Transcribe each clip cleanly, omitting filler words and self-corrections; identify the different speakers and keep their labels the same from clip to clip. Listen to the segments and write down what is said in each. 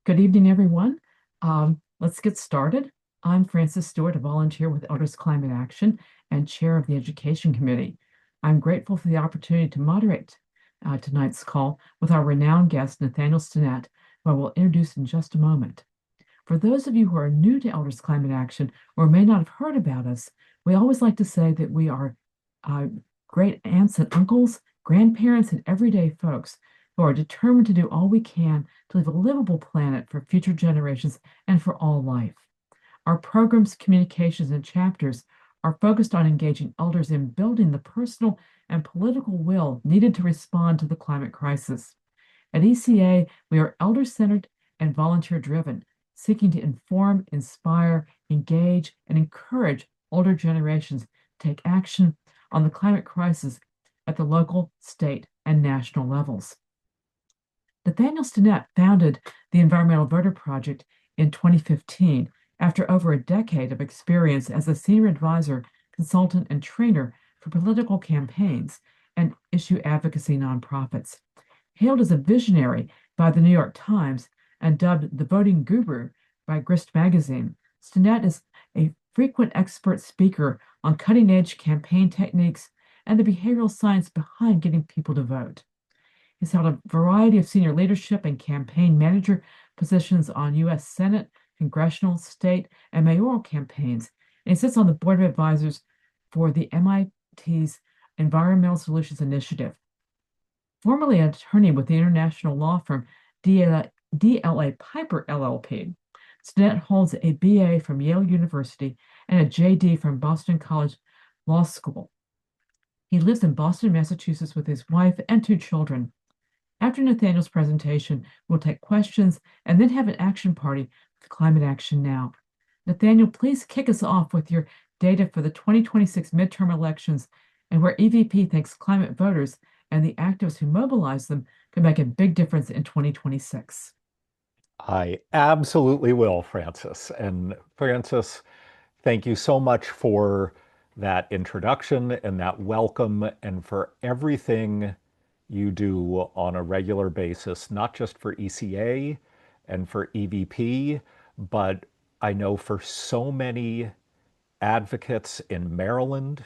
Speaker 1: Good evening, everyone. Let's get started. I'm Frances Stewart, a volunteer with Elders Climate Action and chair of the Education Committee. I'm grateful for the opportunity to moderate tonight's call with our renowned guest, Nathaniel Stinnett, who I will introduce in just a moment. For those of you who are new to Elders Climate Action or may not have heard about us, we always like to say that we are uh, great aunts and uncles, grandparents, and everyday folks who are determined to do all we can to leave a livable planet for future generations and for all life. Our programs, communications, and chapters are focused on engaging elders in building the personal and political will needed to respond to the climate crisis. At ECA, we are elder-centered and volunteer-driven, seeking to inform, inspire, engage, and encourage older generations to take action on the climate crisis at the local, state, and national levels. Nathaniel Stinnett founded the Environmental Voter Project in 2015 after over a decade of experience as a senior advisor, consultant, and trainer for political campaigns and issue advocacy nonprofits. Hailed as a visionary by the New York Times and dubbed the voting guru by Grist magazine, Stinnett is a frequent expert speaker on cutting edge campaign techniques and the behavioral science behind getting people to vote. He's held a variety of senior leadership and campaign manager positions on U.S. Senate, congressional, state, and mayoral campaigns, and he sits on the board of advisors for the MIT's Environmental Solutions Initiative. Formerly an attorney with the international law firm DLA Piper LLP, Stinnett holds a BA from Yale University and a JD from Boston College Law School. He lives in Boston, Massachusetts with his wife and two children. After Nathaniel's presentation, we'll take questions and then have an action party with Climate Action Now. Nathaniel, please kick us off with your data for the 2026 midterm elections and where EVP thinks climate voters and the activists who mobilize them can make a big difference in 2026.
Speaker 2: I absolutely will, Francis. And Francis, thank you so much for that introduction and that welcome and for everything you do on a regular basis, not just for ECA and for EVP, but I know for so many advocates in Maryland.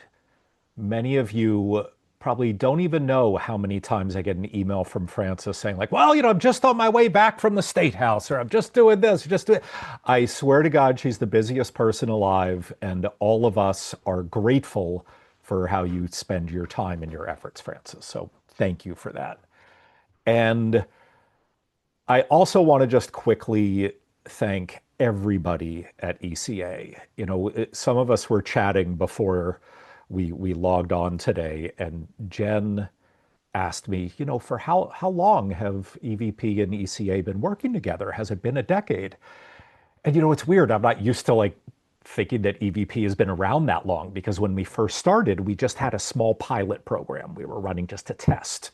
Speaker 2: Many of you probably don't even know how many times I get an email from Francis saying like, well, I'm just on my way back from the State House, or I'm just doing this, just doing. I swear to God, she's the busiest person alive, and all of us are grateful for how you spend your time and your efforts, Francis. So thank you for that. And I also want to just quickly thank everybody at ECA. Some of us were chatting before we logged on today, and Jen asked me, for how long have EVP and ECA been working together? Has it been a decade? And it's weird. I'm not used to thinking that EVP has been around that long, because when we first started, we just had a small pilot program we were running just to test.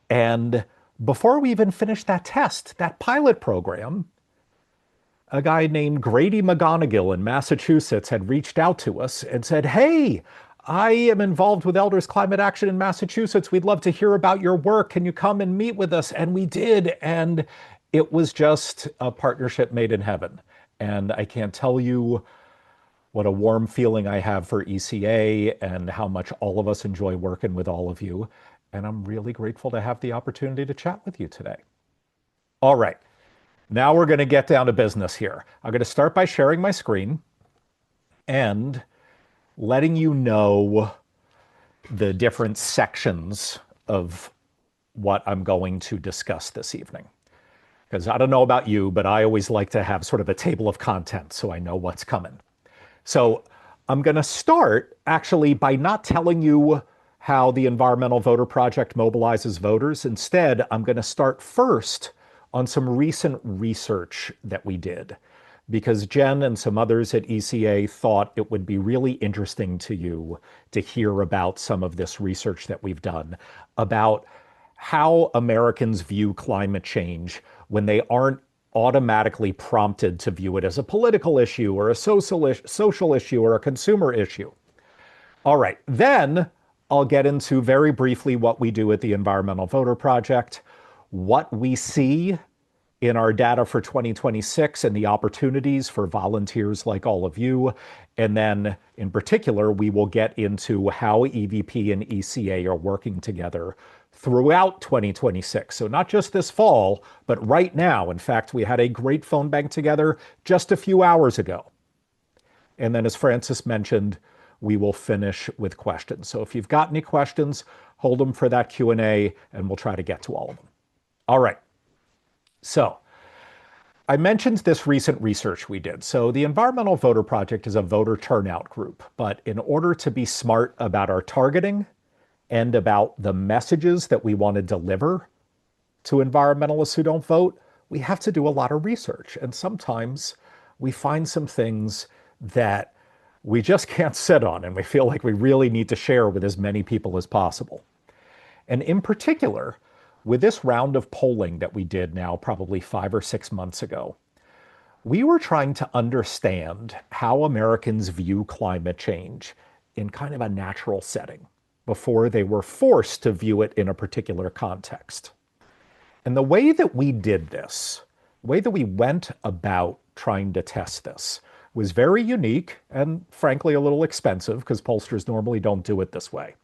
Speaker 2: And before we even finished that test, that pilot program, a guy named Grady McGonigal in Massachusetts had reached out to us and said, hey, I am involved with Elders Climate Action in Massachusetts. We'd love to hear about your work. Can you come and meet with us? And we did. And it was just a partnership made in heaven. And I can't tell you what a warm feeling I have for ECA and how much all of us enjoy working with all of you. And I'm really grateful to have the opportunity to chat with you today. All right. Now we're going to get down to business here. I'm going to start by sharing my screen and letting you know the different sections of what I'm going to discuss this evening. Because I don't know about you, but I always like to have sort of a table of contents so I know what's coming. So I'm going to start actually by not telling you how the Environmental Voter Project mobilizes voters. Instead, I'm going to start first on some recent research that we did, because Jen and some others at ECA thought it would be really interesting to you to hear about some of this research that we've done about how Americans view climate change when they aren't automatically prompted to view it as a political issue or a social issue or a consumer issue. All right, then I'll get into very briefly what we do at the Environmental Voter Project, what we see in our data for 2026 and the opportunities for volunteers like all of you. And then, in particular, we will get into how EVP and ECA are working together throughout 2026. So, not just this fall, but right now. In fact, we had a great phone bank together just a few hours ago. And then, as Francis mentioned, we will finish with questions. So, if you've got any questions, hold them for that Q&A, and we'll try to get to all of them. All right. So, I mentioned this recent research we did. So, the Environmental Voter Project is a voter turnout group, but in order to be smart about our targeting and about the messages that we want to deliver to environmentalists who don't vote, we have to do a lot of research. And sometimes we find some things that we just can't sit on, and we feel like we really need to share with as many people as possible. And in particular, with this round of polling that we did now probably 5 or 6 months ago, we were trying to understand how Americans view climate change in kind of a natural setting before they were forced to view it in a particular context. And the way that we did this, the way that we went about trying to test this, was very unique and frankly a little expensive because pollsters normally don't do it this way.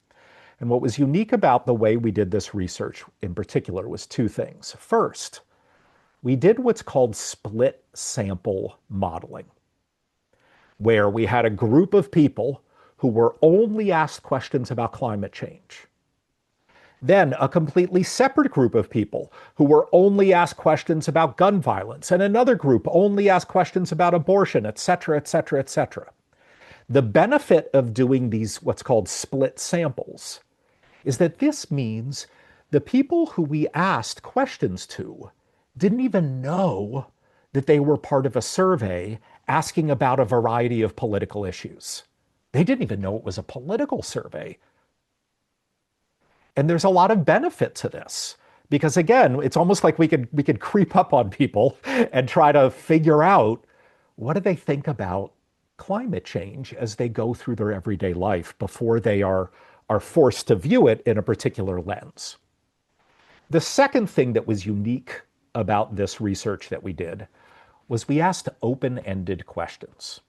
Speaker 2: And what was unique about the way we did this research in particular was two things. First, we did what's called split sample modeling, where we had a group of people who were only asked questions about climate change. Then a completely separate group of people who were only asked questions about gun violence, and another group only asked questions about abortion, et cetera, et cetera, et cetera. The benefit of doing these what's called split samples is that this means the people who we asked questions to didn't even know that they were part of a survey asking about a variety of political issues. They didn't even know it was a political survey. And there's a lot of benefit to this because again, it's almost like we could creep up on people and try to figure out what do they think about climate change as they go through their everyday life before they are forced to view it in a particular lens. The second thing that was unique about this research that we did was we asked open-ended questions.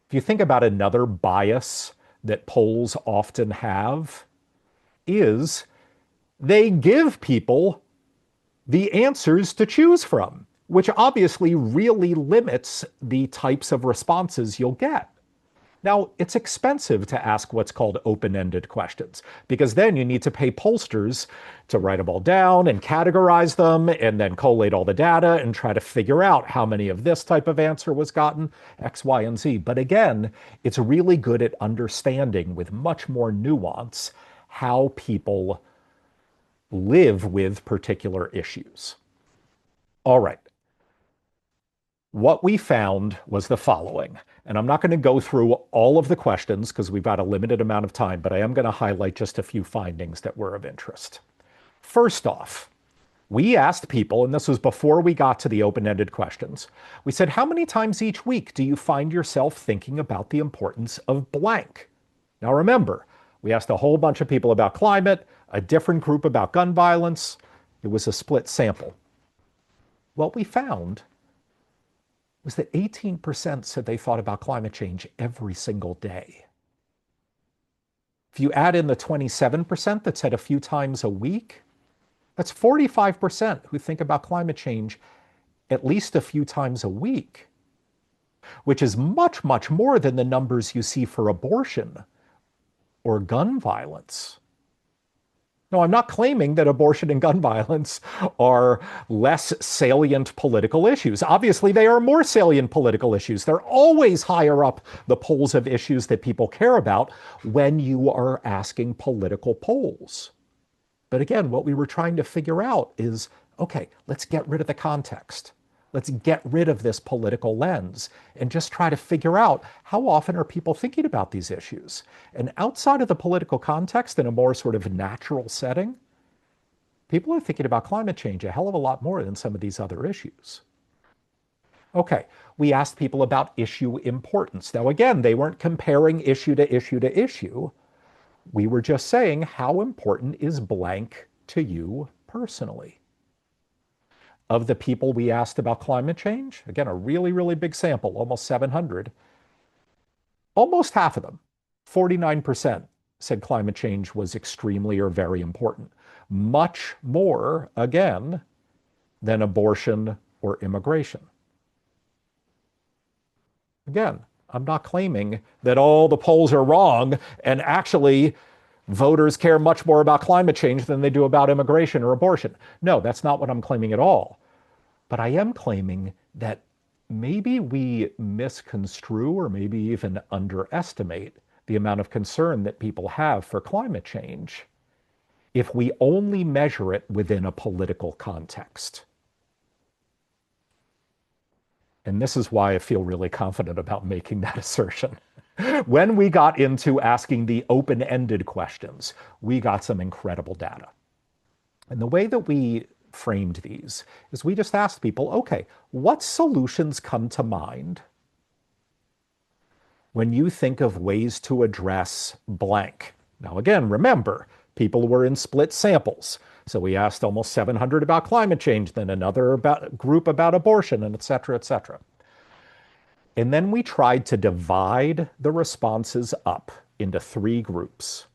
Speaker 2: If you think about another bias that polls often have, is they give people the answers to choose from, which obviously really limits the types of responses you'll get. Now, it's expensive to ask what's called open-ended questions because then you need to pay pollsters to write them all down and categorize them and then collate all the data and try to figure out how many of this type of answer was gotten, X, Y, and Z. But again, it's really good at understanding with much more nuance how people live with particular issues. All right. What we found was the following, and I'm not going to go through all of the questions because we've got a limited amount of time, but I am going to highlight just a few findings that were of interest. First off, we asked people, and this was before we got to the open-ended questions, we said, how many times each week do you find yourself thinking about the importance of blank? Now remember, we asked a whole bunch of people about climate, a different group about gun violence. It was a split sample. What we found was that 18% said they thought about climate change every single day. If you add in the 27% that said a few times a week, that's 45% who think about climate change at least a few times a week, which is much, much more than the numbers you see for abortion or gun violence. No, I'm not claiming that abortion and gun violence are less salient political issues. Obviously, they are more salient political issues. They're always higher up the polls of issues that people care about when you are asking political polls. But again, what we were trying to figure out is, okay, let's get rid of the context. Let's get rid of this political lens and just try to figure out how often are people thinking about these issues. And outside of the political context, in a more sort of natural setting, people are thinking about climate change a hell of a lot more than some of these other issues. Okay, we asked people about issue importance. Now, again, they weren't comparing issue to issue to issue. We were just saying, how important is blank to you personally? of the people we asked about climate change, again, a really, really big sample, almost 700, almost half of them, 49%, said climate change was extremely or very important. Much more, again, than abortion or immigration. Again, I'm not claiming that all the polls are wrong and actually voters care much more about climate change than they do about immigration or abortion. No, that's not what I'm claiming at all. But I am claiming that maybe we misconstrue or maybe even underestimate the amount of concern that people have for climate change if we only measure it within a political context. And this is why I feel really confident about making that assertion. When we got into asking the open-ended questions, we got some incredible data. And the way that we framed these is we just asked people, okay, what solutions come to mind when you think of ways to address blank? Now, again, remember, people were in split samples. So we asked almost 700 about climate change, then another group about abortion, and et cetera, et cetera. And then we tried to divide the responses up into three groups.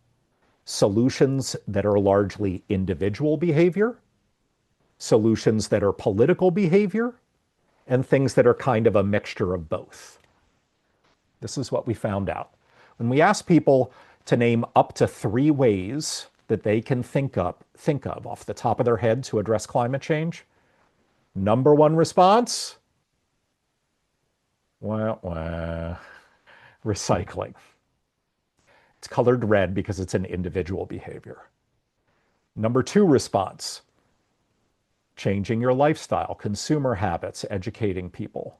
Speaker 2: Solutions that are largely individual behavior, solutions that are political behavior, and things that are kind of a mixture of both. This is what we found out. When we asked people to name up to 3 ways that they can think of off the top of their head to address climate change, number 1 response, recycling. It's colored red because it's an individual behavior. Number 2 response, changing your lifestyle, consumer habits, educating people.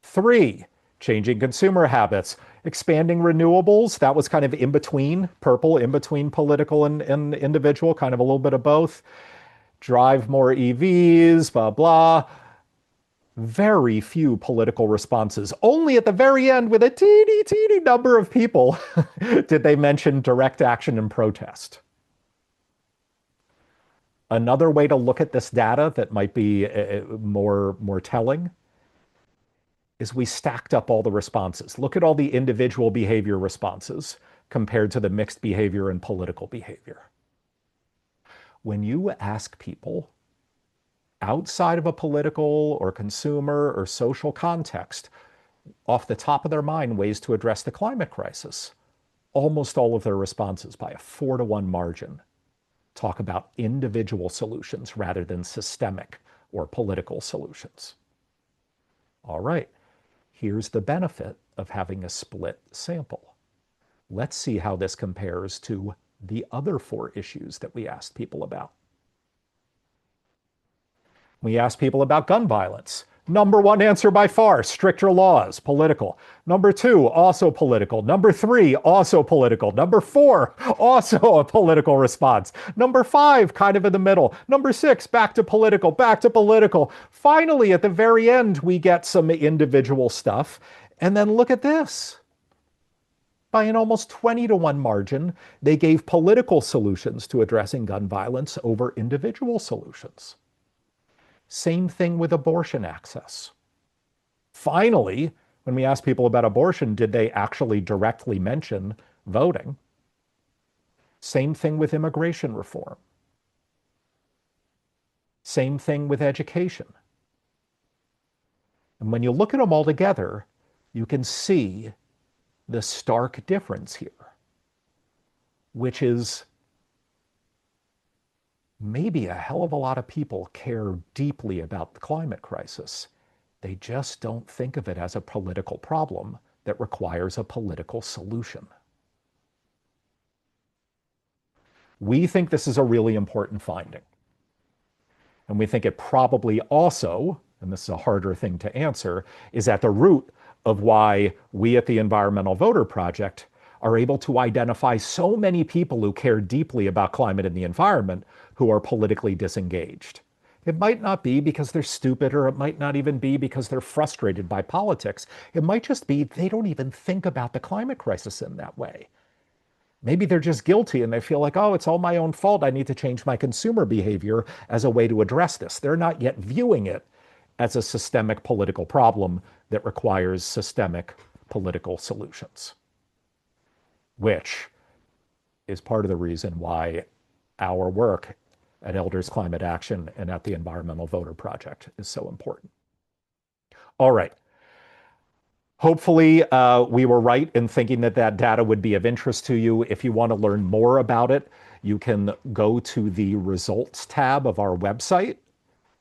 Speaker 2: 3, changing consumer habits, expanding renewables. That was kind of in between, purple, in between political and individual, kind of a little bit of both. Drive more EVs, blah, blah. Very few political responses. Only at the very end, with a teeny, teeny number of people, did they mention direct action and protest. Another way to look at this data that might be more telling is we stacked up all the responses. Look at all the individual behavior responses compared to the mixed behavior and political behavior. When you ask people outside of a political or consumer or social context, off the top of their mind, ways to address the climate crisis, almost all of their responses, by a 4-to-1 margin, talk about individual solutions rather than systemic or political solutions. All right, here's the benefit of having a split sample. Let's see how this compares to the other 4 issues that we asked people about. We asked people about gun violence. Number 1 answer by far, stricter laws, political. Number 2, also political. Number 3, also political. Number 4, also a political response. Number 5, kind of in the middle. Number 6, back to political, back to political. Finally, at the very end, we get some individual stuff. And then look at this. By an almost 20-to-1 margin, they gave political solutions to addressing gun violence over individual solutions. Same thing with abortion access. Finally, when we asked people about abortion, did they actually directly mention voting? Same thing with immigration reform. Same thing with education. And when you look at them all together, you can see the stark difference here, which is maybe a hell of a lot of people care deeply about the climate crisis. They just don't think of it as a political problem that requires a political solution. We think this is a really important finding. And we think it probably also, and this is a harder thing to answer, is at the root of why we at the Environmental Voter Project are able to identify so many people who care deeply about climate and the environment who are politically disengaged. It might not be because they're stupid, or it might not even be because they're frustrated by politics. It might just be they don't even think about the climate crisis in that way. Maybe they're just guilty and they feel like, oh, it's all my own fault. I need to change my consumer behavior as a way to address this. They're not yet viewing it as a systemic political problem that requires systemic political solutions, which is part of the reason why our work at Elders Climate Action and at the Environmental Voter Project is so important. All right. Hopefully, we were right in thinking that that data would be of interest to you. If you want to learn more about it, you can go to the results tab of our website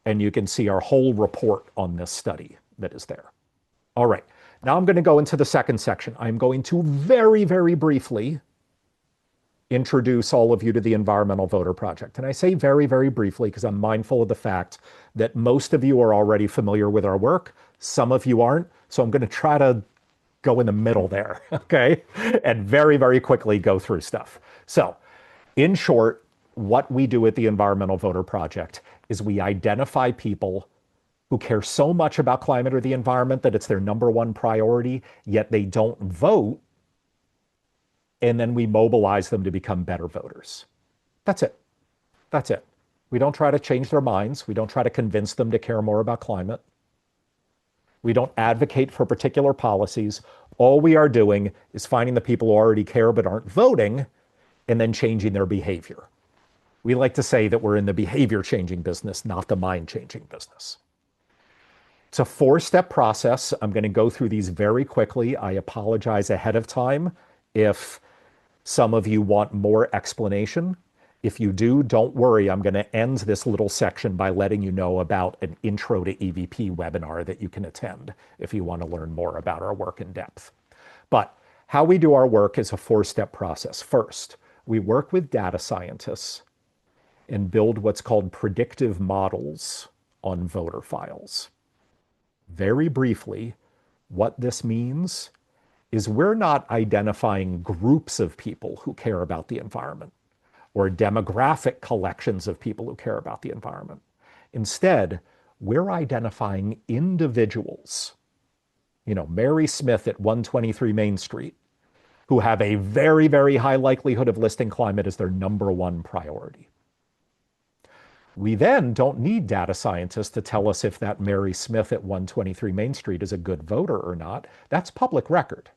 Speaker 2: and you can see our whole report on this study that is there. All right. Now I'm going to go into the second section. I'm going to very, very briefly introduce all of you to the Environmental Voter Project. And I say very, very briefly because I'm mindful of the fact that most of you are already familiar with our work. Some of you aren't. So I'm going to try to go in the middle there, okay? And very, very quickly go through stuff. So, in short, what we do at the Environmental Voter Project is we identify people who care so much about climate or the environment that it's their number one priority, yet they don't vote, and then we mobilize them to become better voters. That's it. That's it. We don't try to change their minds. We don't try to convince them to care more about climate. We don't advocate for particular policies. All we are doing is finding the people who already care but aren't voting and then changing their behavior. We like to say that we're in the behavior changing business, not the mind changing business. It's a 4-step process. I'm going to go through these very quickly. I apologize ahead of time if some of you want more explanation. If you do, don't worry. I'm going to end this little section by letting you know about an Intro to EVP webinar that you can attend if you want to learn more about our work in depth. But how we do our work is a 4-step process. First, we work with data scientists and build what's called predictive models on voter files. Very briefly, what this means is we're not identifying groups of people who care about the environment or demographic collections of people who care about the environment. Instead, we're identifying individuals, Mary Smith at 123 Main Street, who have a very, very high likelihood of listing climate as their number one priority. We then don't need data scientists to tell us if that Mary Smith at 123 Main Street is a good voter or not. That's public record.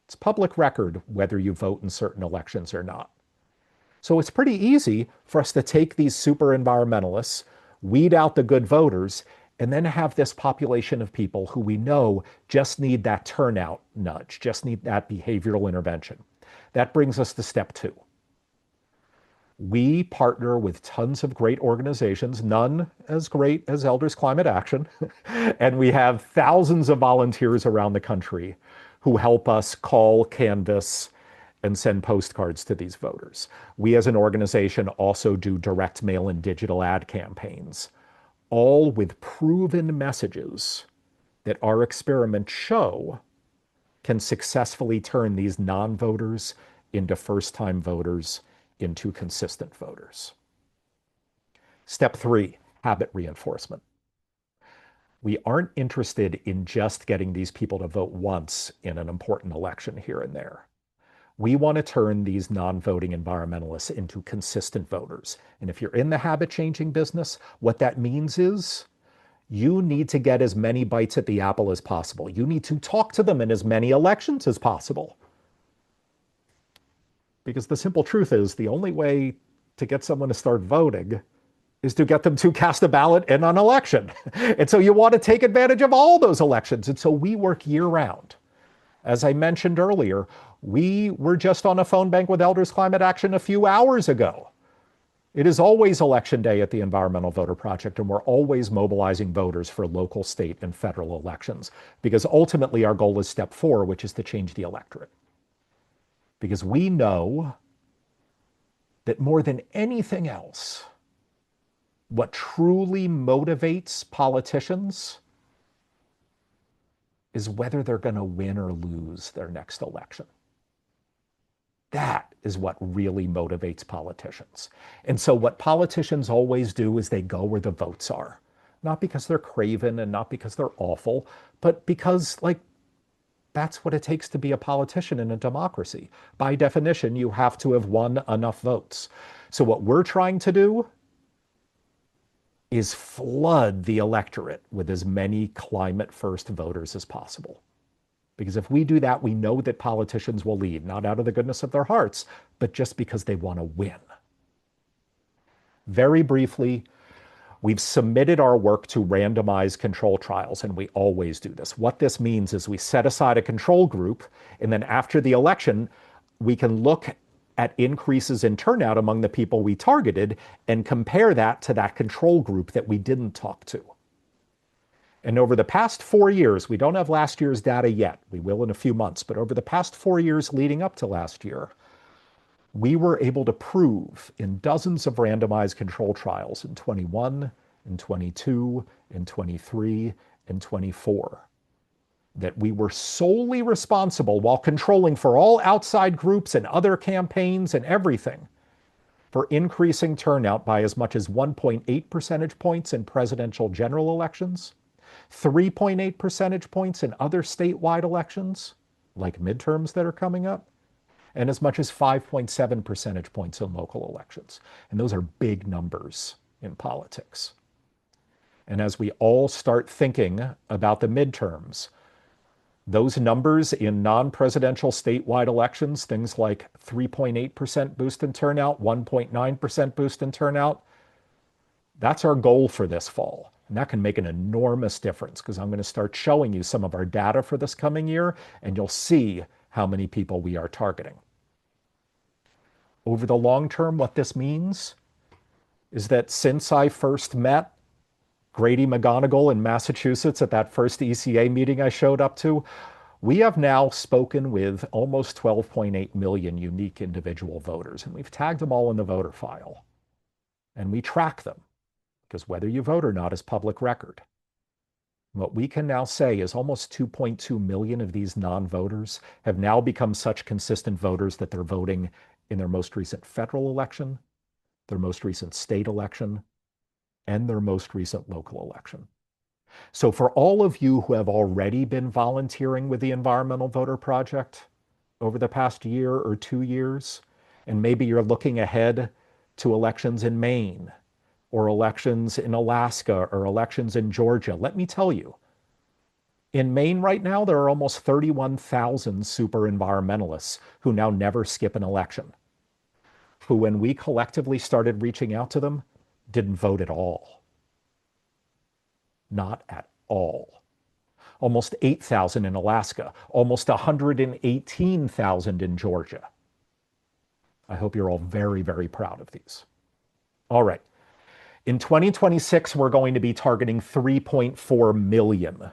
Speaker 2: It's public record whether you vote in certain elections or not. So it's pretty easy for us to take these super environmentalists, weed out the good voters, and then have this population of people who we know just need that turnout nudge, just need that behavioral intervention. That brings us to step 2. We partner with tons of great organizations, none as great as Elders Climate Action, and we have thousands of volunteers around the country who help us call, canvass, and send postcards to these voters. We as an organization also do direct mail and digital ad campaigns, all with proven messages that our experiments show can successfully turn these non-voters into first-time voters, into consistent voters. Step 3, habit reinforcement. We aren't interested in just getting these people to vote once in an important election here and there. We want to turn these non-voting environmentalists into consistent voters. And if you're in the habit-changing business, what that means is you need to get as many bites at the apple as possible. You need to talk to them in as many elections as possible. Because the simple truth is the only way to get someone to start voting is to get them to cast a ballot in an election. And so you want to take advantage of all those elections. And so we work year round. As I mentioned earlier, we were just on a phone bank with Elders Climate Action a few hours ago. It is always election day at the Environmental Voter Project, and we're always mobilizing voters for local, state, and federal elections, because ultimately our goal is step 4, which is to change the electorate. Because we know that more than anything else, what truly motivates politicians is whether they're going to win or lose their next election. That is what really motivates politicians. And so what politicians always do is they go where the votes are. Not because they're craven and not because they're awful, but because, That's what it takes to be a politician in a democracy. By definition, you have to have won enough votes. So, what we're trying to do is flood the electorate with as many climate first voters as possible. Because if we do that, we know that politicians will lead, not out of the goodness of their hearts, but just because they want to win. Very briefly, we've submitted our work to randomized control trials, and we always do this. What this means is we set aside a control group, and then after the election, we can look at increases in turnout among the people we targeted and compare that to that control group that we didn't talk to. And over the past 4 years, we don't have last year's data yet. We will in a few months. But over the past 4 years leading up to last year, we were able to prove in dozens of randomized control trials in 21, in 22, in 23, and 24 that we were solely responsible while controlling for all outside groups and other campaigns and everything for increasing turnout by as much as 1.8 percentage points in presidential general elections, 3.8 percentage points in other statewide elections, like midterms that are coming up, and as much as 5.7 percentage points in local elections. And those are big numbers in politics. And as we all start thinking about the midterms, those numbers in non-presidential statewide elections, things like 3.8% boost in turnout, 1.9% boost in turnout, that's our goal for this fall. And that can make an enormous difference because I'm going to start showing you some of our data for this coming year, and you'll see how many people we are targeting. Over the long term, what this means is that since I first met Grady McGonigal in Massachusetts at that first ECA meeting I showed up to, we have now spoken with almost 12.8 million unique individual voters, and we've tagged them all in the voter file. And we track them because whether you vote or not is public record. What we can now say is almost 2.2 million of these non-voters have now become such consistent voters that they're voting in their most recent federal election, their most recent state election, and their most recent local election. So for all of you who have already been volunteering with the Environmental Voter Project over the past year or 2 years, and maybe you're looking ahead to elections in Maine or elections in Alaska or elections in Georgia, let me tell you, in Maine right now, there are almost 31,000 super environmentalists who now never skip an election, who, when we collectively started reaching out to them, didn't vote at all. Not at all. Almost 8,000 in Alaska, almost 118,000 in Georgia. I hope you're all very, very proud of these. All right. In 2026, we're going to be targeting 3.4 million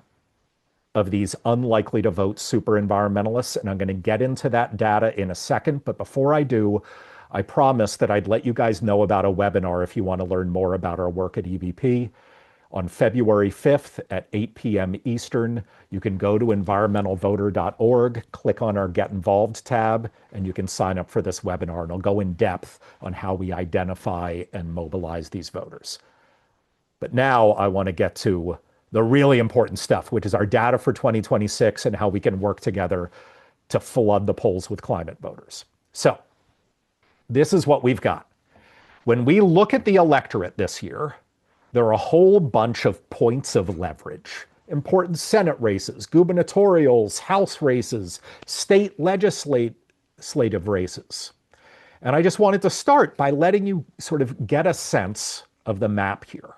Speaker 2: of these unlikely to vote super environmentalists, and I'm going to get into that data in a second. But before I do, I promised that I'd let you guys know about a webinar if you want to learn more about our work at EVP. On February 5th at 8 p.m. Eastern, you can go to environmentalvoter.org, click on our Get Involved tab, and you can sign up for this webinar. And I'll go in depth on how we identify and mobilize these voters. But now I want to get to the really important stuff, which is our data for 2026 and how we can work together to flood the polls with climate voters. So this is what we've got. When we look at the electorate this year, there are a whole bunch of points of leverage. Important Senate races, gubernatorials, House races, state legislative races. And I just wanted to start by letting you sort of get a sense of the map here.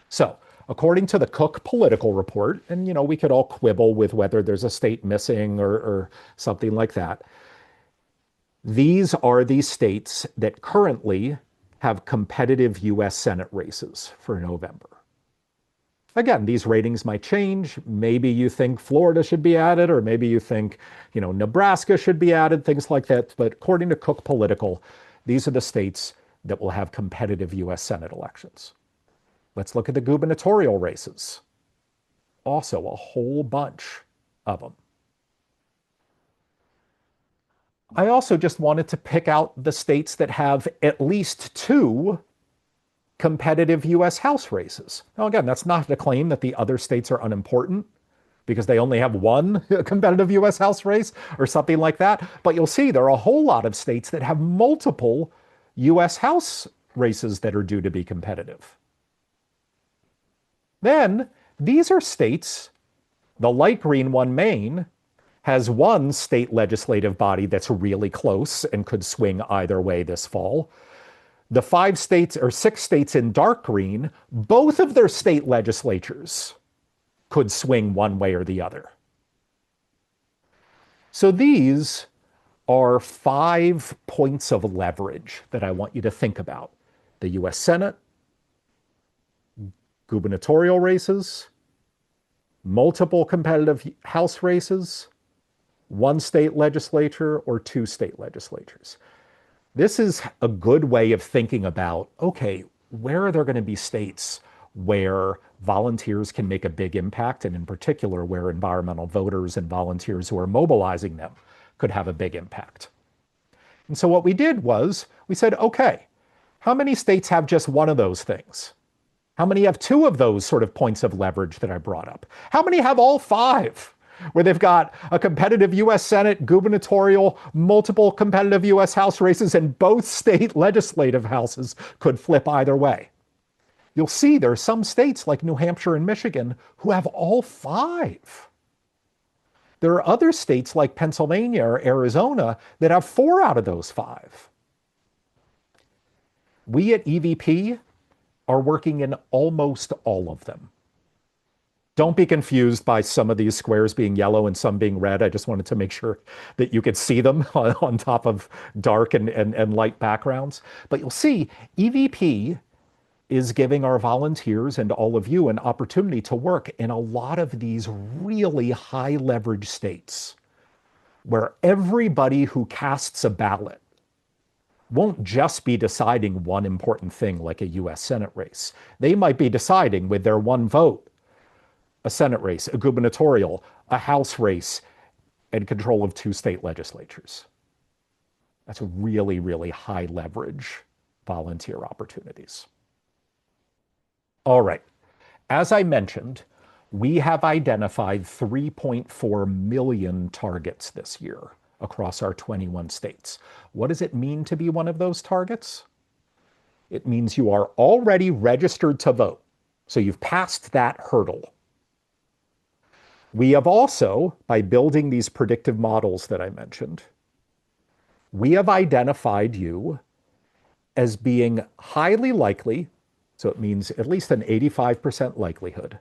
Speaker 2: So, according to the Cook Political Report, and we could all quibble with whether there's a state missing or something like that, these are the states that currently have competitive US Senate races for November. Again, these ratings might change. Maybe you think Florida should be added, or maybe you think, Nebraska should be added, things like that. But according to Cook Political, these are the states that will have competitive US Senate elections. Let's look at the gubernatorial races. Also, a whole bunch of them. I also just wanted to pick out the states that have at least 2 competitive US House races. Now, again, that's not to claim that the other states are unimportant, because they only have one competitive US House race or something like that. But you'll see there are a whole lot of states that have multiple US House races that are due to be competitive. Then these are states, the light green one, Maine, has one state legislative body that's really close and could swing either way this fall. The 5 states or 6 states in dark green, both of their state legislatures could swing one way or the other. So these are 5 points of leverage that I want you to think about: the US Senate, gubernatorial races, multiple competitive House races, one state legislature or 2 state legislatures. This is a good way of thinking about, okay, where are there going to be states where volunteers can make a big impact, and in particular, where environmental voters and volunteers who are mobilizing them could have a big impact. And so what we did was we said, okay, how many states have just one of those things? How many have 2 of those sort of points of leverage that I brought up? How many have all 5? Where they've got a competitive US Senate, gubernatorial, multiple competitive US House races, and both state legislative houses could flip either way. You'll see there are some states like New Hampshire and Michigan who have all 5. There are other states like Pennsylvania or Arizona that have 4 out of those 5. We at EVP are working in almost all of them. Don't be confused by some of these squares being yellow and some being red. I just wanted to make sure that you could see them on top of dark and light backgrounds. But you'll see EVP is giving our volunteers and all of you an opportunity to work in a lot of these really high leverage states where everybody who casts a ballot won't just be deciding one important thing like a US Senate race. They might be deciding with their one vote a Senate race, a gubernatorial, a House race, and control of 2 state legislatures. That's really, really high leverage volunteer opportunities. All right. As I mentioned, we have identified 3.4 million targets this year across our 21 states. What does it mean to be one of those targets? It means you are already registered to vote. So you've passed that hurdle. We have also, by building these predictive models that I mentioned, we have identified you as being highly likely, so it means at least an 85% likelihood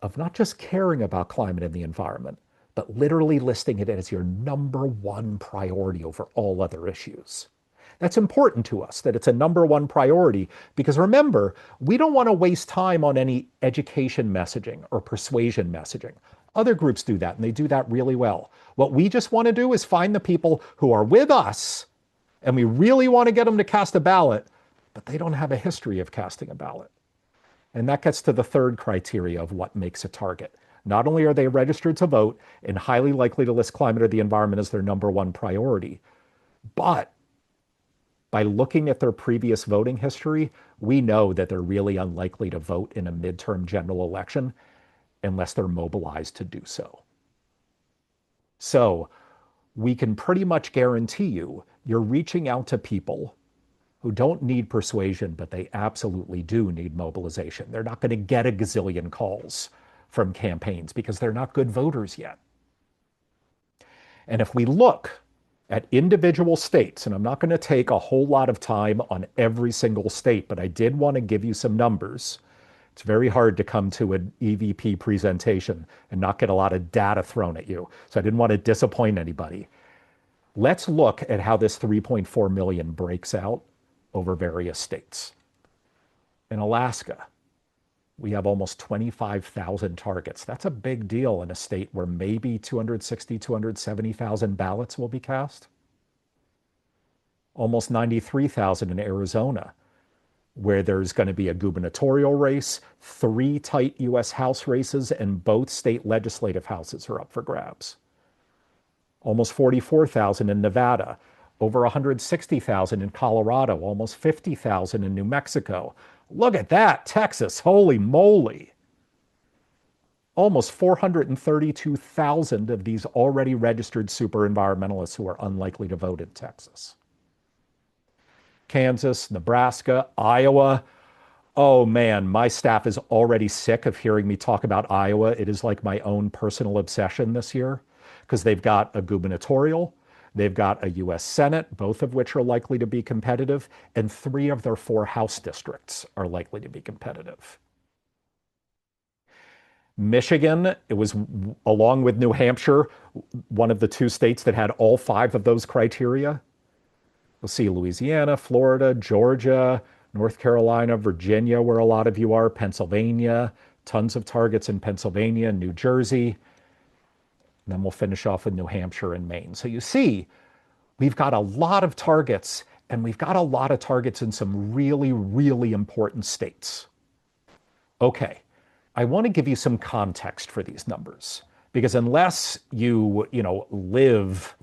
Speaker 2: of not just caring about climate and the environment, but literally listing it as your #1 priority over all other issues. That's important to us, that it's a #1 priority, because remember, we don't want to waste time on any education messaging or persuasion messaging. Other groups do that, and they do that really well. What we just want to do is find the people who are with us, and we really want to get them to cast a ballot, but they don't have a history of casting a ballot. And that gets to the third criteria of what makes a target. Not only are they registered to vote and highly likely to list climate or the environment as their #1 priority, but by looking at their previous voting history, we know that they're really unlikely to vote in a midterm general election unless they're mobilized to do so. So we can pretty much guarantee you're reaching out to people who don't need persuasion, but they absolutely do need mobilization. They're not going to get a gazillion calls from campaigns because they're not good voters yet. And if we look at individual states, and I'm not going to take a whole lot of time on every single state, but I did want to give you some numbers. It's very hard to come to an EVP presentation and not get a lot of data thrown at you. So I didn't want to disappoint anybody. Let's look at how this 3.4 million breaks out over various states. In Alaska, we have almost 25,000 targets. That's a big deal in a state where maybe 260, 270,000 ballots will be cast. Almost 93,000 in Arizona, where there's going to be a gubernatorial race, 3 tight US House races, and both state legislative houses are up for grabs. Almost 44,000 in Nevada, over 160,000 in Colorado, almost 50,000 in New Mexico. Look at that, Texas, holy moly. Almost 432,000 of these already registered super environmentalists who are unlikely to vote in Texas. Kansas, Nebraska, Iowa. Oh man, my staff is already sick of hearing me talk about Iowa. It is like my own personal obsession this year because they've got a gubernatorial, they've got a US Senate, both of which are likely to be competitive, and three of their four House districts are likely to be competitive. Michigan, it was along with New Hampshire, one of the two states that had all five of those criteria. We'll see Louisiana, Florida, Georgia, North Carolina, Virginia, where a lot of you are, Pennsylvania, tons of targets in Pennsylvania, New Jersey. And then we'll finish off with New Hampshire and Maine. So you see, we've got a lot of targets, and we've got a lot of targets in some really, really important states. Okay, I want to give you some context for these numbers because unless you live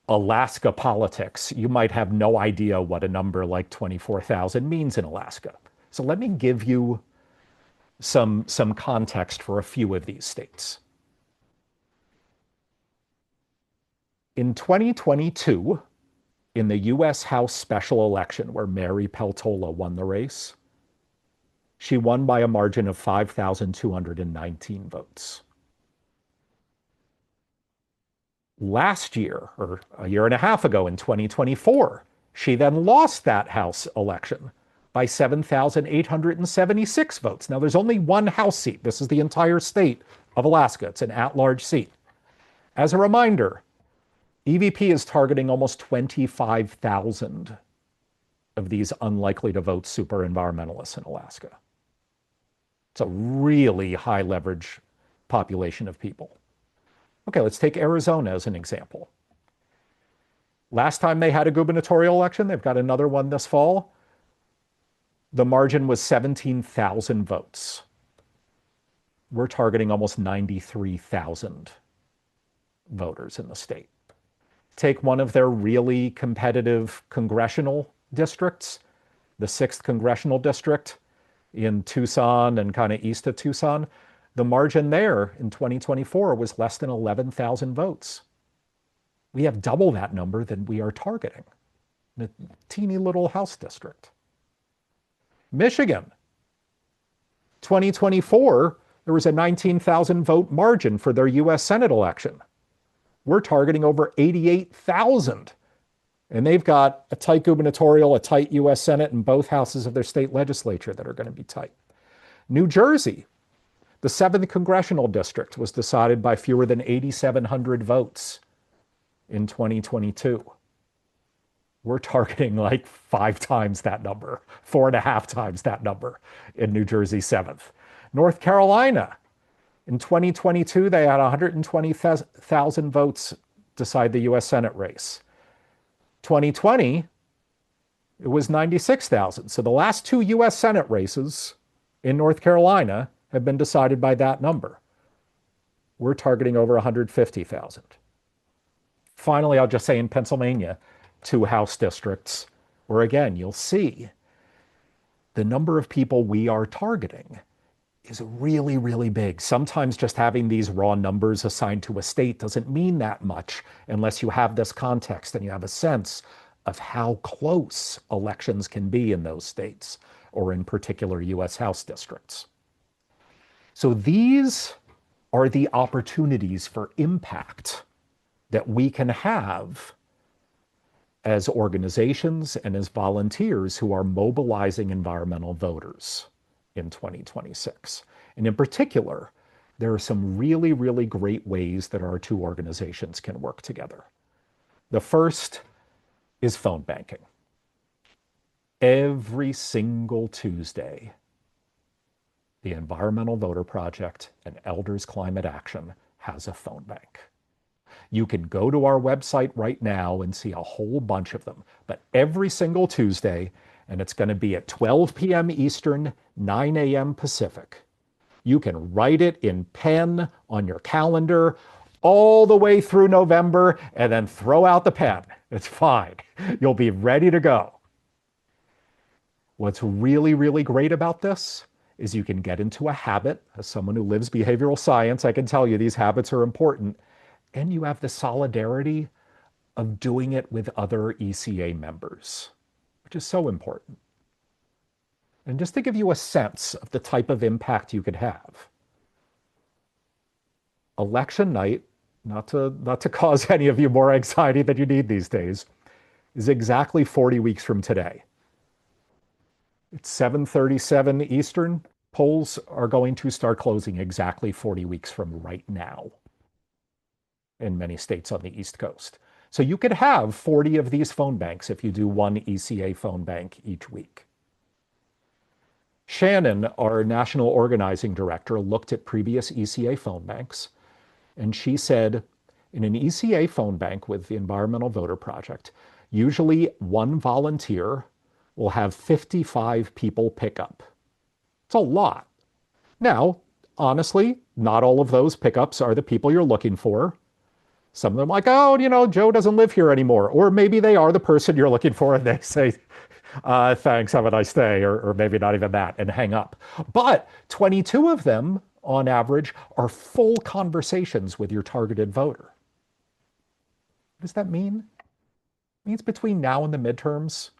Speaker 2: Alaska politics, you might have no idea what a number like 24,000 means in Alaska. So let me give you some context for a few of these states. In 2022, in the US House special election where Mary Peltola won the race, she won by a margin of 5,219 votes. Last year, or a year and a half ago in 2024, she then lost that House election by 7,876 votes. Now, there's only one House seat. This is the entire state of Alaska. It's an at-large seat. As a reminder, EVP is targeting almost 25,000 of these unlikely to vote super environmentalists in Alaska. It's a really high leverage population of people. Okay, let's take Arizona as an example. Last time they had a gubernatorial election, they've got another one this fall. The margin was 17,000 votes. We're targeting almost 93,000 voters in the state. Take one of their really competitive congressional districts, the 6th congressional district in Tucson and kind of east of Tucson. The margin there in 2024 was less than 11,000 votes. We have double that number than we are targeting in a teeny little House district. Michigan, 2024, there was a 19,000 vote margin for their US Senate election. We're targeting over 88,000. And they've got a tight gubernatorial, a tight US Senate, and both houses of their state legislature that are going to be tight. New Jersey, the 7th congressional district was decided by fewer than 8,700 votes in 2022. We're targeting like 5 times that number, 4.5 times that number in New Jersey 7th. North Carolina, in 2022, they had 120,000 votes decide the US Senate race. 2020, it was 96,000. So the last 2 US Senate races in North Carolina have been decided by that number. We're targeting over 150,000. Finally, I'll just say in Pennsylvania, 2 House districts where again, you'll see the number of people we are targeting is really, really big. Sometimes just having these raw numbers assigned to a state doesn't mean that much unless you have this context and you have a sense of how close elections can be in those states or in particular US House districts. So these are the opportunities for impact that we can have as organizations and as volunteers who are mobilizing environmental voters in 2026. And in particular, there are some really, really great ways that our 2 organizations can work together. The first is phone banking. Every single Tuesday, the Environmental Voter Project and Elders Climate Action has a phone bank. You can go to our website right now and see a whole bunch of them. But every single Tuesday, and it's going to be at 12 p.m. Eastern, 9 a.m. Pacific, you can write it in pen on your calendar all the way through November and then throw out the pen. It's fine. You'll be ready to go. What's really, really great about this is you can get into a habit. As someone who lives behavioral science, I can tell you these habits are important. And you have the solidarity of doing it with other ECA members, which is so important. And just to give you a sense of the type of impact you could have, election night, not to cause any of you more anxiety than you need these days, is exactly 40 weeks from today. It's 7:37 Eastern. Polls are going to start closing exactly 40 weeks from right now in many states on the East Coast. So you could have 40 of these phone banks if you do one ECA phone bank each week. Shannon, our national organizing director, looked at previous ECA phone banks, and she said in an ECA phone bank with the Environmental Voter Project, usually one volunteer will have 55 people pick up. It's a lot. Now, honestly, not all of those pickups are the people you're looking for. Some of them like, oh, Joe doesn't live here anymore. Or maybe they are the person you're looking for and they say, thanks, have a nice day, or maybe not even that, and hang up. But 22 of them, on average, are full conversations with your targeted voter. What does that mean? It means between now and the midterms,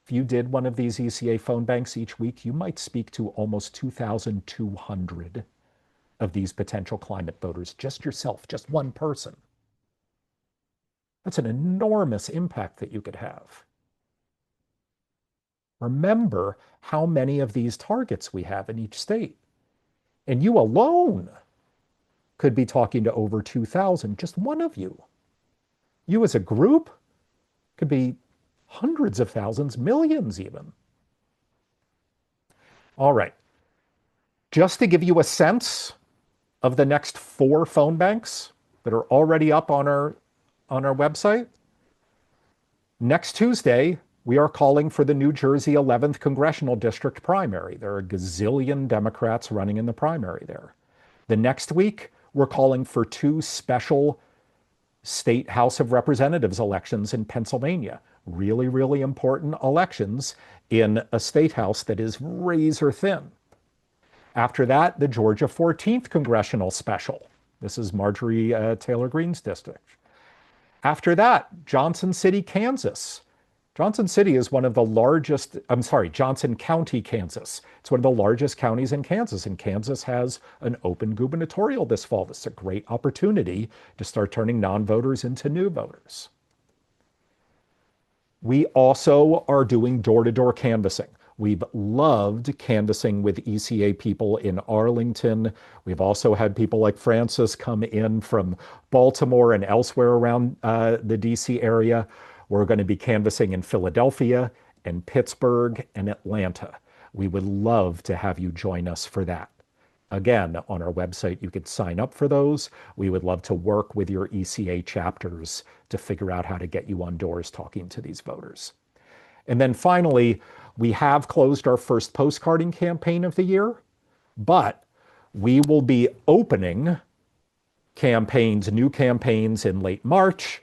Speaker 2: if you did one of these ECA phone banks each week, you might speak to almost 2,200 of these potential climate voters, just yourself, just one person. That's an enormous impact that you could have. Remember how many of these targets we have in each state. And you alone could be talking to over 2,000, just one of you. You as a group could be hundreds of thousands, millions even. All right. Just to give you a sense of the next 4 phone banks that are already up on our website, next Tuesday, we are calling for the New Jersey 11th Congressional District primary. There are a gazillion Democrats running in the primary there. The next week, we're calling for 2 special state House of Representatives elections in Pennsylvania. Really, really important elections in a state house that is razor thin. After that, the Georgia 14th Congressional Special. This is Marjorie Taylor Greene's district. After that, Johnson City, Kansas. Johnson City is one of the largest, I'm sorry, Johnson County, Kansas. It's one of the largest counties in Kansas, and Kansas has an open gubernatorial this fall. This is a great opportunity to start turning non-voters into new voters. We also are doing door-to-door canvassing. We've loved canvassing with ECA people in Arlington. We've also had people like Francis come in from Baltimore and elsewhere around the DC area. We're going to be canvassing in Philadelphia and Pittsburgh and Atlanta. We would love to have you join us for that. Again, on our website, you could sign up for those. We would love to work with your ECA chapters to figure out how to get you on doors talking to these voters. And then finally, we have closed our first postcarding campaign of the year, but we will be opening new campaigns in late March,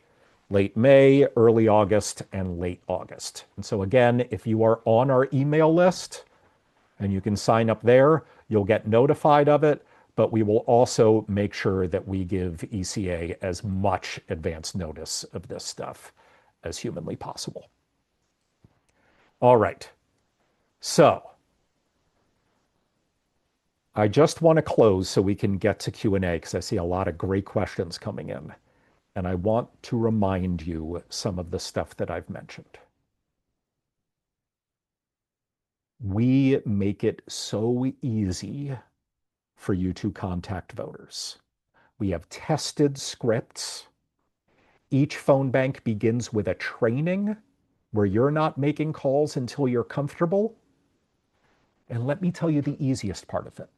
Speaker 2: late May, early August, and late August. And so again, if you are on our email list and you can sign up there, you'll get notified of it, but we will also make sure that we give ECA as much advance notice of this stuff as humanly possible. All right. So I just want to close so we can get to Q&A because I see a lot of great questions coming in. And I want to remind you some of the stuff that I've mentioned. We make it so easy for you to contact voters. We have tested scripts. Each phone bank begins with a training where you're not making calls until you're comfortable. And let me tell you the easiest part of it,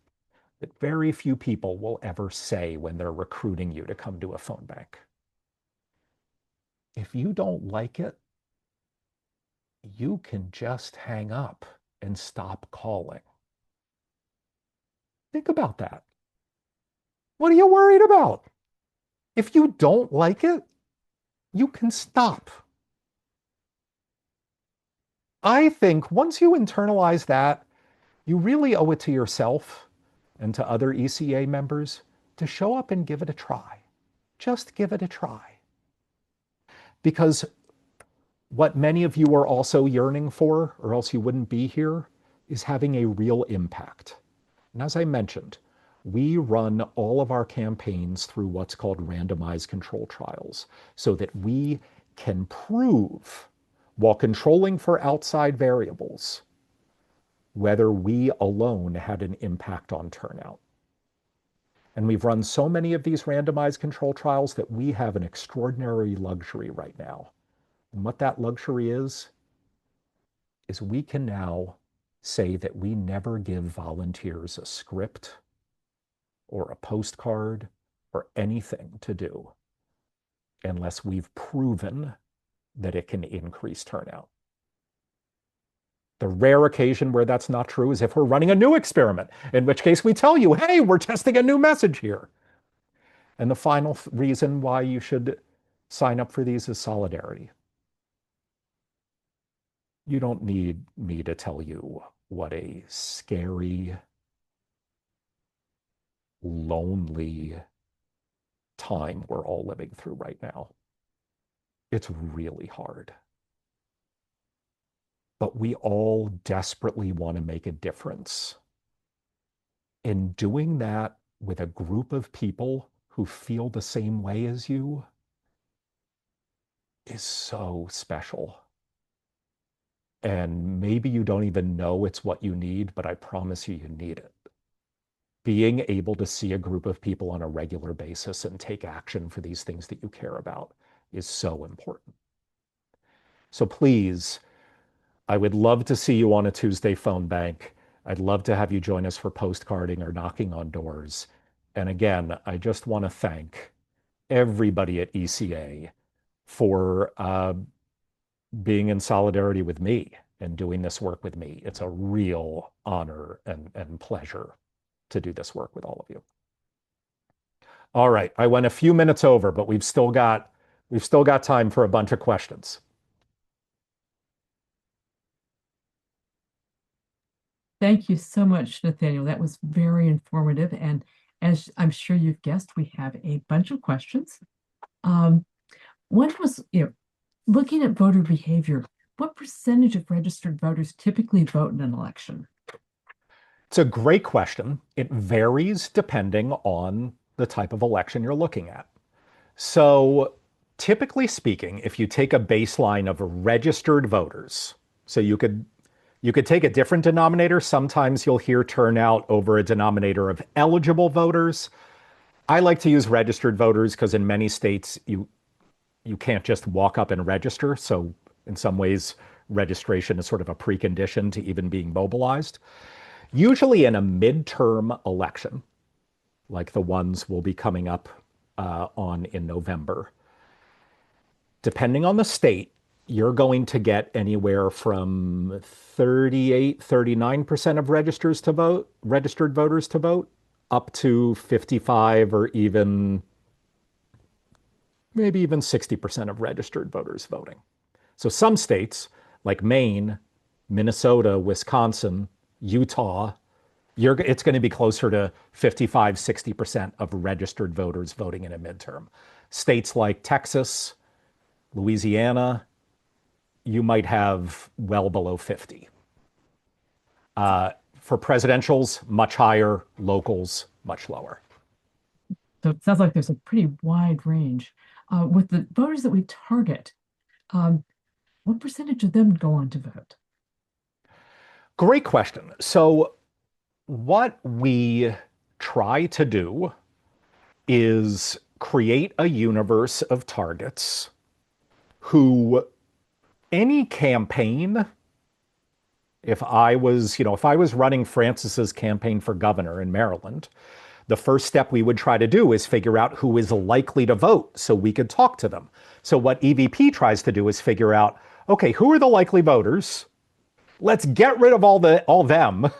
Speaker 2: that very few people will ever say when they're recruiting you to come to a phone bank. If you don't like it, you can just hang up and stop calling. Think about that. What are you worried about? If you don't like it, you can stop. I think once you internalize that, you really owe it to yourself and to other ECA members to show up and give it a try. Just give it a try. Because what many of you are also yearning for, or else you wouldn't be here, is having a real impact. And as I mentioned, we run all of our campaigns through what's called randomized control trials so that we can prove, while controlling for outside variables, whether we alone had an impact on turnout. And we've run so many of these randomized control trials that we have an extraordinary luxury right now. And what that luxury is we can now say that we never give volunteers a script or a postcard or anything to do unless we've proven that it can increase turnout. The rare occasion where that's not true is if we're running a new experiment, in which case we tell you, hey, we're testing a new message here. And the final reason why you should sign up for these is solidarity. You don't need me to tell you what a scary, lonely time we're all living through right now. It's really hard. But we all desperately want to make a difference. And doing that with a group of people who feel the same way as you is so special. And maybe you don't even know it's what you need, but I promise you, you need it. Being able to see a group of people on a regular basis and take action for these things that you care about is so important. So please, I would love to see you on a Tuesday phone bank. I'd love to have you join us for postcarding or knocking on doors. And again, I just want to thank everybody at ECA for being in solidarity with me and doing this work with me. It's a real honor and pleasure to do this work with all of you. All right, I went a few minutes over, but we've still got time for a bunch of questions.
Speaker 1: Thank you so much, Nathaniel. That was very informative. And as I'm sure you've guessed, we have a bunch of questions. One was, looking at voter behavior, what percentage of registered voters typically vote in an election?
Speaker 2: It's a great question. It varies depending on the type of election you're looking at. So typically speaking, if you take a baseline of registered voters, so you could take a different denominator. Sometimes you'll hear turnout over a denominator of eligible voters. I like to use registered voters because in many states you can't just walk up and register. So in some ways, registration is sort of a precondition to even being mobilized. Usually in a midterm election, like the ones we'll be coming up on in November, depending on the state, you're going to get anywhere from 38, 39% of registered voters to vote, up to 55 or maybe even 60% of registered voters voting. So some states like Maine, Minnesota, Wisconsin, Utah, it's going to be closer to 55, 60% of registered voters voting in a midterm. States like Texas, Louisiana, you might have well below 50. For presidentials, much higher, locals, much lower.
Speaker 1: So it sounds like there's a pretty wide range. With the voters that we target, what percentage of them go on to vote?
Speaker 2: Great question. So what we try to do is create a universe of targets who any campaign, if I was running Francis's campaign for governor in Maryland, the first step we would try to do is figure out who is likely to vote so we could talk to them. So what EVP tries to do is figure out, okay, who are the likely voters? Let's get rid of all them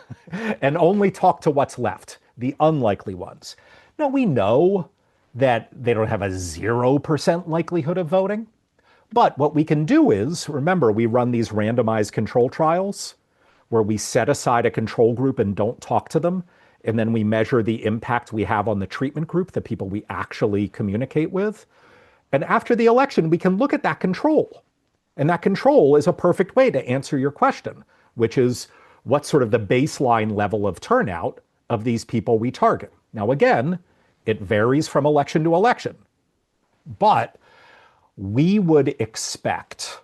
Speaker 2: and only talk to what's left, the unlikely ones. Now we know that they don't have a 0% likelihood of voting, but what we can do is, remember, we run these randomized control trials. where we set aside a control group and don't talk to them, and then we measure the impact we have on the treatment group, the people we actually communicate with. And after the election, we can look at that control. And that control is a perfect way to answer your question, which is what's sort of the baseline level of turnout of these people we target. Now, again, it varies from election to election, but we would expect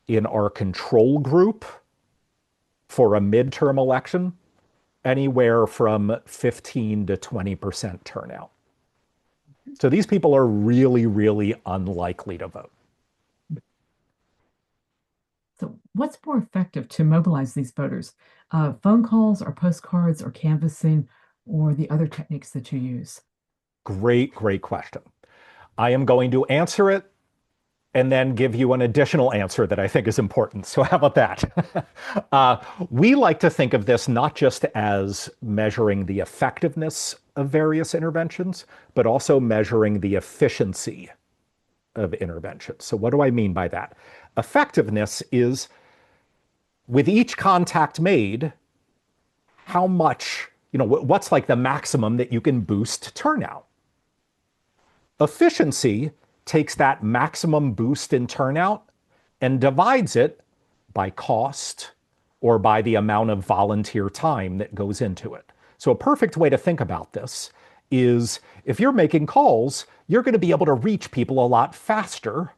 Speaker 2: in our control group for a midterm election anywhere from 15 to 20% turnout. So these people are really, really unlikely to vote.
Speaker 1: So, what's more effective to mobilize these voters? Phone calls or postcards or canvassing or the other techniques that you use?
Speaker 2: Great, great question. I am going to answer it and then give you an additional answer that I think is important. So, how about that? We like to think of this not just as measuring the effectiveness of various interventions, but also measuring the efficiency of interventions. So, what do I mean by that? Effectiveness is with each contact made, how much, what's like the maximum that you can boost turnout? Efficiency takes that maximum boost in turnout and divides it by cost or by the amount of volunteer time that goes into it. So a perfect way to think about this is if you're making calls, you're going to be able to reach people a lot faster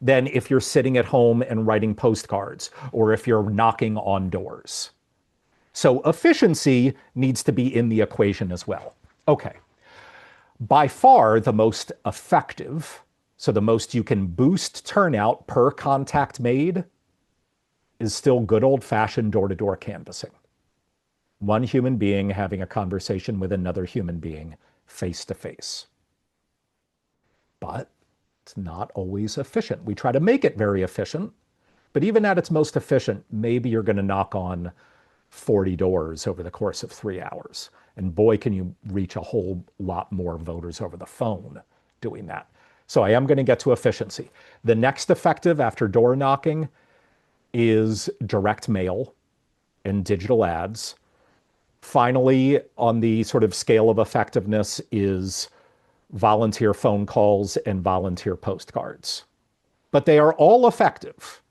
Speaker 2: than if you're sitting at home and writing postcards or if you're knocking on doors. So efficiency needs to be in the equation as well. Okay. By far the most effective, so the most you can boost turnout per contact made, is still good old-fashioned door-to-door canvassing. One human being having a conversation with another human being face to face. But it's not always efficient. We try to make it very efficient, but even at its most efficient, maybe you're going to knock on 40 doors over the course of 3 hours. And boy, can you reach a whole lot more voters over the phone doing that. So I am going to get to efficiency. The next effective after door knocking is direct mail and digital ads. Finally, on the sort of scale of effectiveness is volunteer phone calls and volunteer postcards. But they are all effective,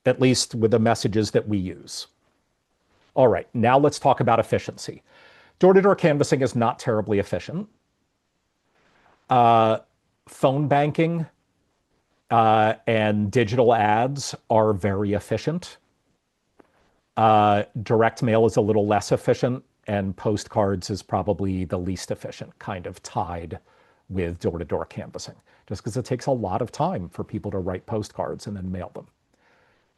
Speaker 2: at least with the messages that we use. All right, now let's talk about efficiency. Door-to-door canvassing is not terribly efficient. Phone banking and digital ads are very efficient. Direct mail is a little less efficient, and postcards is probably the least efficient, kind of tied with door-to-door canvassing, just because it takes a lot of time for people to write postcards and then mail them.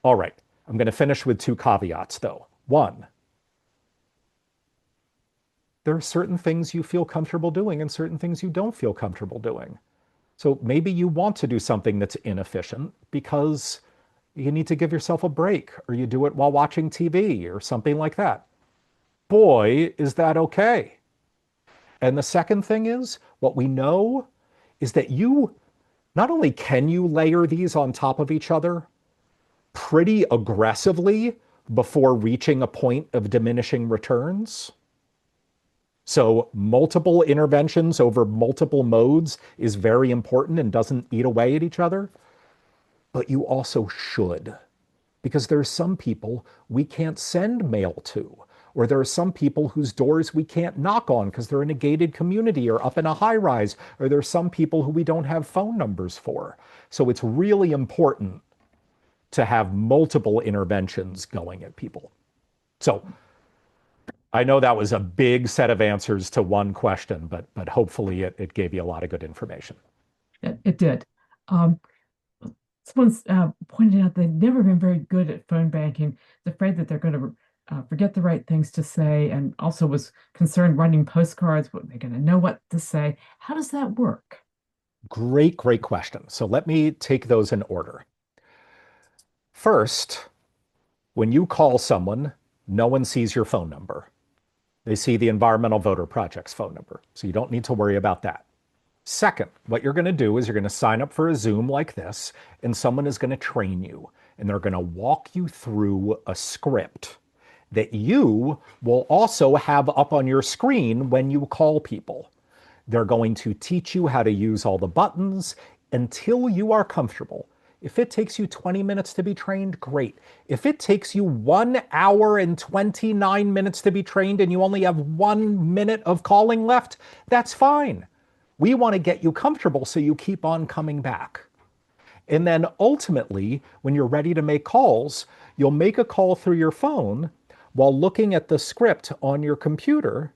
Speaker 2: All right, I'm going to finish with 2 caveats, though. One, there are certain things you feel comfortable doing and certain things you don't feel comfortable doing. So maybe you want to do something that's inefficient because you need to give yourself a break, or you do it while watching TV or something like that. Boy, is that okay. And the second thing is, what we know is that you not only can you layer these on top of each other pretty aggressively before reaching a point of diminishing returns. So multiple interventions over multiple modes is very important and doesn't eat away at each other. But you also should, because there are some people we can't send mail to, or there are some people whose doors we can't knock on because they're in a gated community or up in a high rise, or there are some people who we don't have phone numbers for. So it's really important to have multiple interventions going at people. So I know that was a big set of answers to one question, but hopefully it gave you a lot of good information.
Speaker 1: It did. Um, Someone's pointed out they've never been very good at phone banking. They're afraid that they're going to forget the right things to say, and also was concerned writing postcards. What they're going to know what to say. How does that work?
Speaker 2: Great, great question. So let me take those in order. First, when you call someone, no one sees your phone number. They see the Environmental Voter Project's phone number. So you don't need to worry about that. Second, what you're going to do is you're going to sign up for a Zoom like this, and someone is going to train you. and they're going to walk you through a script that you will also have up on your screen when you call people. They're going to teach you how to use all the buttons until you are comfortable. If it takes you 20 minutes to be trained, great. If it takes you 1 hour and 29 minutes to be trained and you only have 1 minute of calling left, that's fine. We want to get you comfortable so you keep on coming back. And then ultimately, when you're ready to make calls, you'll make a call through your phone while looking at the script on your computer.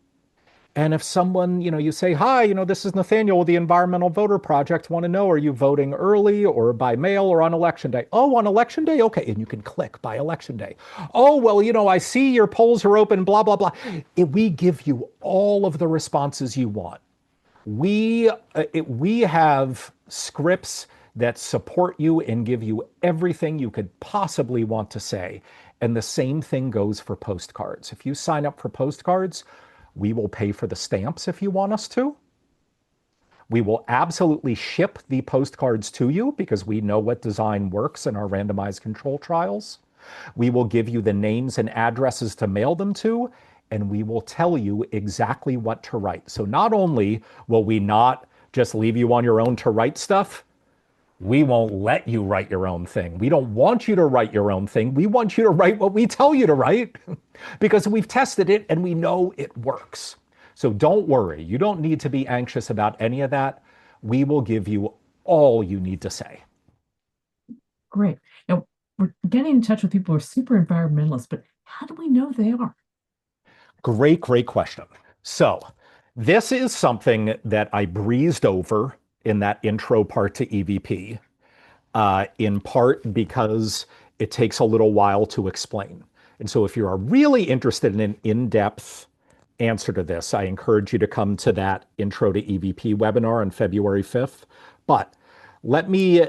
Speaker 2: And if someone, you say, hi, this is Nathaniel with the Environmental Voter Project. Want to know, are you voting early or by mail or on election day? Oh, on election day? Okay. And you can click by election day. Oh, well, I see your polls are open, blah, blah, blah. We give you all of the responses you want. We have scripts that support you and give you everything you could possibly want to say. And the same thing goes for postcards. If you sign up for postcards, we will pay for the stamps if you want us to. We will absolutely ship the postcards to you because we know what design works in our randomized control trials. We will give you the names and addresses to mail them to, and we will tell you exactly what to write. So not only will we not just leave you on your own to write stuff, we won't let you write your own thing. We don't want you to write your own thing. We want you to write what we tell you to write because we've tested it and we know it works. So don't worry. You don't need to be anxious about any of that. We will give you all you need to say.
Speaker 1: Great. Now, we're getting in touch with people who are super environmentalists, but how do we know they are?
Speaker 2: Great, great question. So, this is something that I breezed over in that intro part to EVP, in part because it takes a little while to explain. And so, if you are really interested in an in depth answer to this, I encourage you to come to that intro to EVP webinar on February 5th. But let me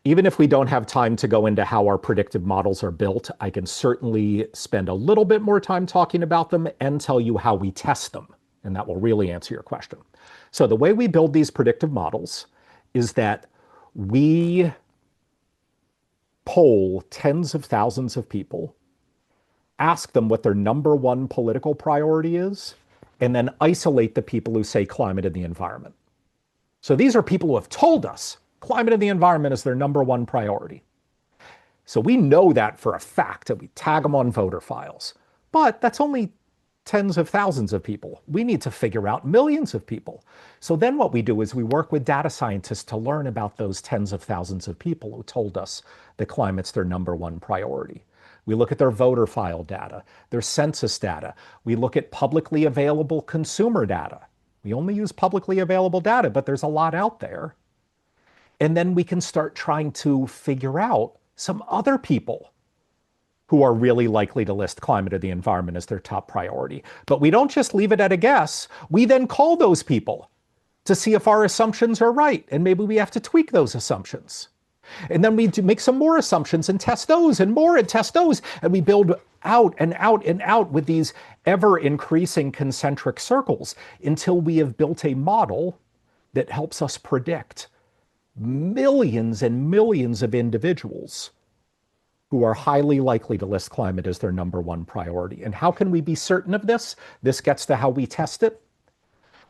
Speaker 2: even if we don't have time to go into how our predictive models are built, I can certainly spend a little bit more time talking about them and tell you how we test them. And that will really answer your question. So the way we build these predictive models is that we poll tens of thousands of people, ask them what their number one political priority is, and then isolate the people who say climate and the environment. So these are people who have told us climate and the environment is their number one priority. So we know that for a fact, and we tag them on voter files. But that's only tens of thousands of people. We need to figure out millions of people. So then what we do is we work with data scientists to learn about those tens of thousands of people who told us that climate's their number one priority. We look at their voter file data, their census data. We look at publicly available consumer data. We only use publicly available data, but there's a lot out there. And then we can start trying to figure out some other people who are really likely to list climate or the environment as their top priority. But we don't just leave it at a guess. We then call those people to see if our assumptions are right. And maybe we have to tweak those assumptions. And then we make some more assumptions and test those and more and test those. And we build out and out and out with these ever increasing concentric circles until we have built a model that helps us predict millions and millions of individuals who are highly likely to list climate as their number one priority. And how can we be certain of this? This gets to how we test it.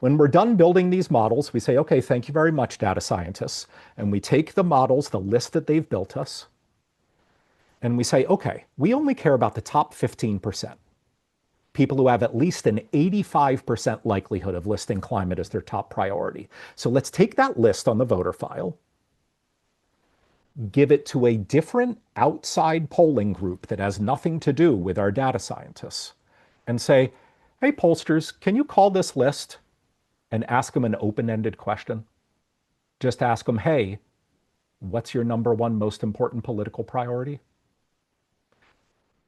Speaker 2: When we're done building these models, we say, okay, thank you very much, data scientists. And we take the models, the list that they've built us, and we say, okay, we only care about the top 15%. People who have at least an 85% likelihood of listing climate as their top priority. So let's take that list on the voter file, give it to a different outside polling group that has nothing to do with our data scientists, and say, hey, pollsters, can you call this list and ask them an open-ended question? Just ask them, hey, what's your number one most important political priority?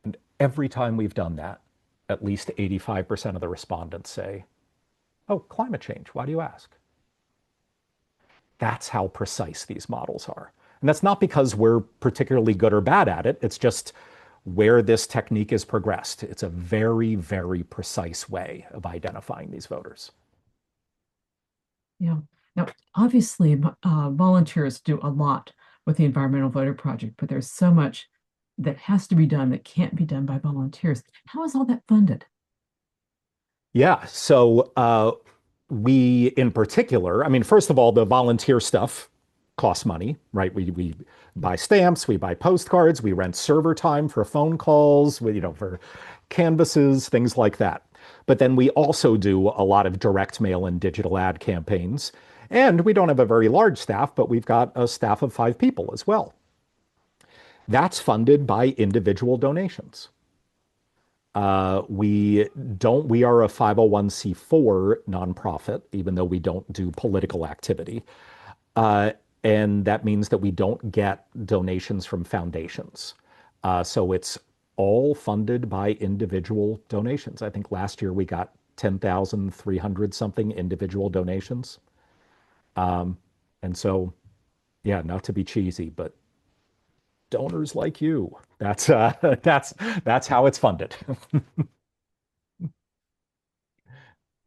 Speaker 2: And every time we've done that, at least 85% of the respondents say, oh, climate change. Why do you ask? That's how precise these models are. And that's not because we're particularly good or bad at it. It's just where this technique has progressed. It's a very, very precise way of identifying these voters.
Speaker 1: Yeah. Now, obviously, volunteers do a lot with the Environmental Voter Project, but there's so much that has to be done that can't be done by volunteers. How is all that funded?
Speaker 2: Yeah. So we, in particular, I mean, first of all, the volunteer stuff costs money, right? We buy stamps, we buy postcards, we rent server time for phone calls, for canvases, things like that. But then we also do a lot of direct mail and digital ad campaigns. And we don't have a very large staff, but we've got a staff of 5 people as well. That's funded by individual donations. We are a 501(c)(4) nonprofit, even though we don't do political activity. Uh, and that means that we don't get donations from foundations. So it's all funded by individual donations. I think last year we got 10,300 something individual donations. And so, yeah, not to be cheesy, but donors like you. That's how it's funded.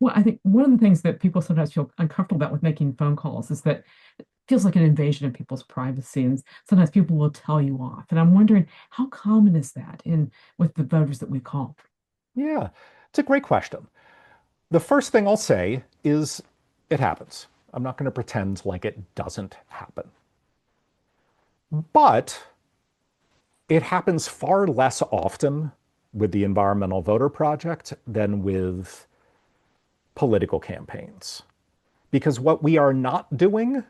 Speaker 1: Well, I think one of the things that people sometimes feel uncomfortable about with making phone calls is that it feels like an invasion of people's privacy, and sometimes people will tell you off. And I'm wondering how common is that in with the voters that we call?
Speaker 2: Yeah, it's a great question. The first thing I'll say is it happens. I'm not going to pretend like it doesn't happen. But it happens far less often with the Environmental Voter Project than with political campaigns. Because what we are not doing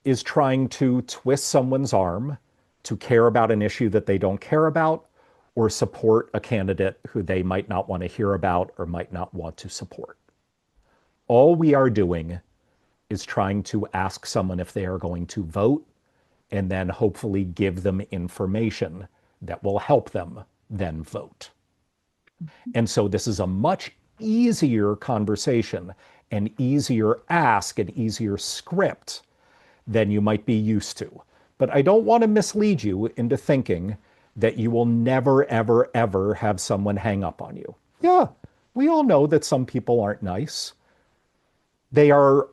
Speaker 2: is trying to twist someone's arm to care about an issue that they don't care about or support a candidate who they might not want to hear about or might not want to support. All we are doing is trying to ask someone if they are going to vote and then hopefully give them information that will help them then vote. And so this is a much easier conversation, an easier ask, an easier script than you might be used to. But I don't want to mislead you into thinking that you will never, ever, ever have someone hang up on you. Yeah, we all know that some people aren't nice. They are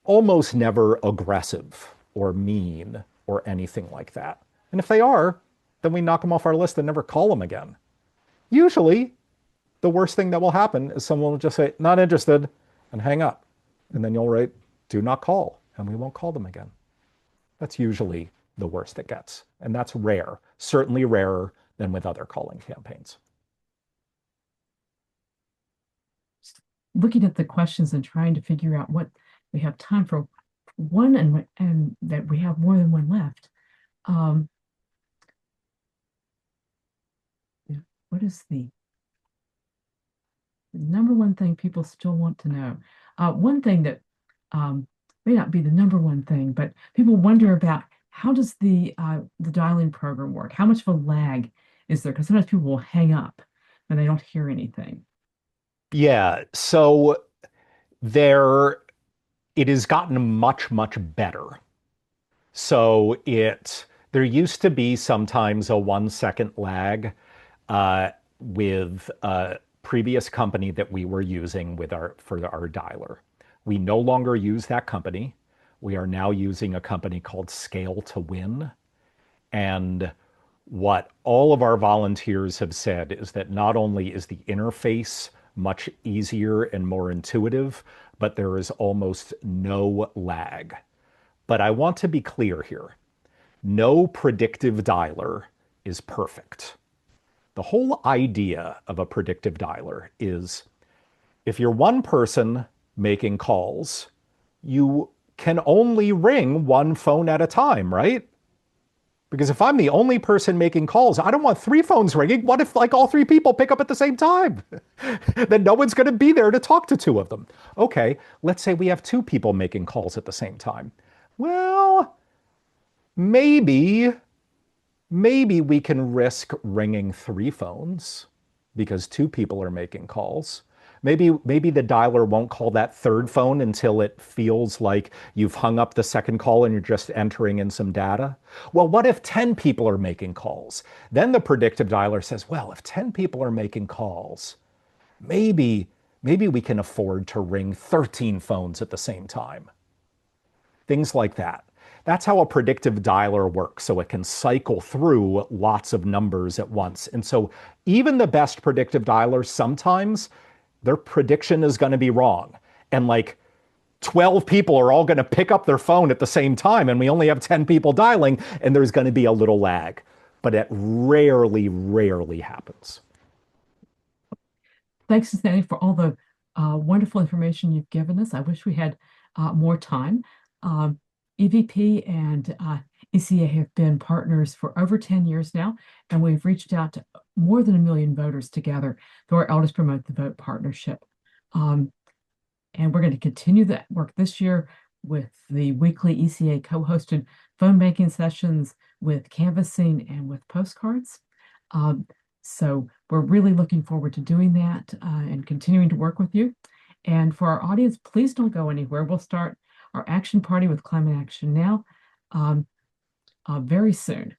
Speaker 2: almost never aggressive or mean or anything like that. And if they are, then we knock them off our list and never call them again. Usually, the worst thing that will happen is someone will just say, not interested, and hang up. And then you'll write, do not call, and we won't call them again. That's usually the worst it gets. And that's rare, certainly rarer than with other calling campaigns.
Speaker 1: Looking at the questions and trying to figure out what we have time for one and that we have more than one left. Um, what is the number one thing people still want to know? One thing that may not be the number one thing, but people wonder about how does the dialing program work? How much of a lag is there? Because sometimes people will hang up and they don't hear anything.
Speaker 2: Yeah, so there it has gotten much, much better. So there used to be sometimes a 1 second lag with a previous company that we were using for our dialer. We no longer use that company. We are now using a company called Scale to Win. And what all of our volunteers have said is that not only is the interface much easier and more intuitive, but there is almost no lag. But I want to be clear here. No predictive dialer is perfect. The whole idea of a predictive dialer is if you're one person making calls, you can only ring one phone at a time, right? Because if I'm the only person making calls, I don't want 3 phones ringing. What if like all 3 people pick up at the same time? Then no one's going to be there to talk to 2 of them. Okay, let's say we have 2 people making calls at the same time. Well, maybe maybe we can risk ringing 3 phones because 2 people are making calls. Maybe the dialer won't call that third phone until it feels like you've hung up the second call and you're just entering in some data. Well, what if 10 people are making calls? Then the predictive dialer says, well, if 10 people are making calls, maybe maybe we can afford to ring 13 phones at the same time. Things like that. That's how a predictive dialer works. So it can cycle through lots of numbers at once. And so even the best predictive dialers, sometimes their prediction is going to be wrong. And like 12 people are all going to pick up their phone at the same time, and we only have 10 people dialing, and there's going to be a little lag. But it rarely, rarely happens.
Speaker 1: Thanks, Nathaniel, for all the wonderful information you've given us. I wish we had more time. Um, EVP and ECA have been partners for over 10 years now, and we've reached out to more than 1 million voters together through our Elders Promote the Vote partnership. Um, and we're going to continue that work this year with the weekly ECA co-hosted phone banking sessions with canvassing and with postcards. Um, so we're really looking forward to doing that and continuing to work with you. And for our audience, please don't go anywhere. We'll start our action party with Climate Action Now um, very soon.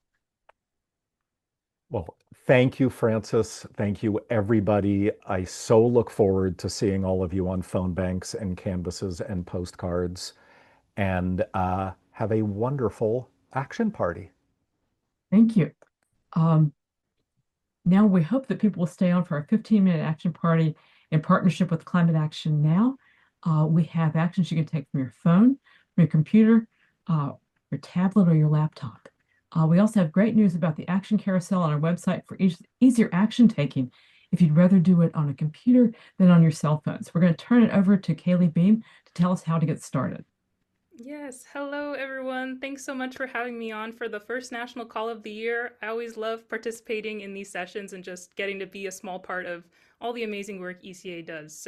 Speaker 2: Well, thank you, Francis. Thank you, everybody. I so look forward to seeing all of you on phone banks and canvases and postcards. And have a wonderful action party.
Speaker 1: Thank you. Um, Now we hope that people will stay on for our 15-minute action party in partnership with Climate Action Now. We have actions you can take from your phone, from your computer, your tablet, or your laptop. We also have great news about the action carousel on our website for easier action taking if you'd rather do it on a computer than on your cell phone. So we're going to turn it over to Kaylee Beam to tell us how to get started.
Speaker 3: Yes, hello everyone. Thanks so much for having me on for the first National Call of the Year. I always love participating in these sessions and just getting to be a small part of all the amazing work ECA does.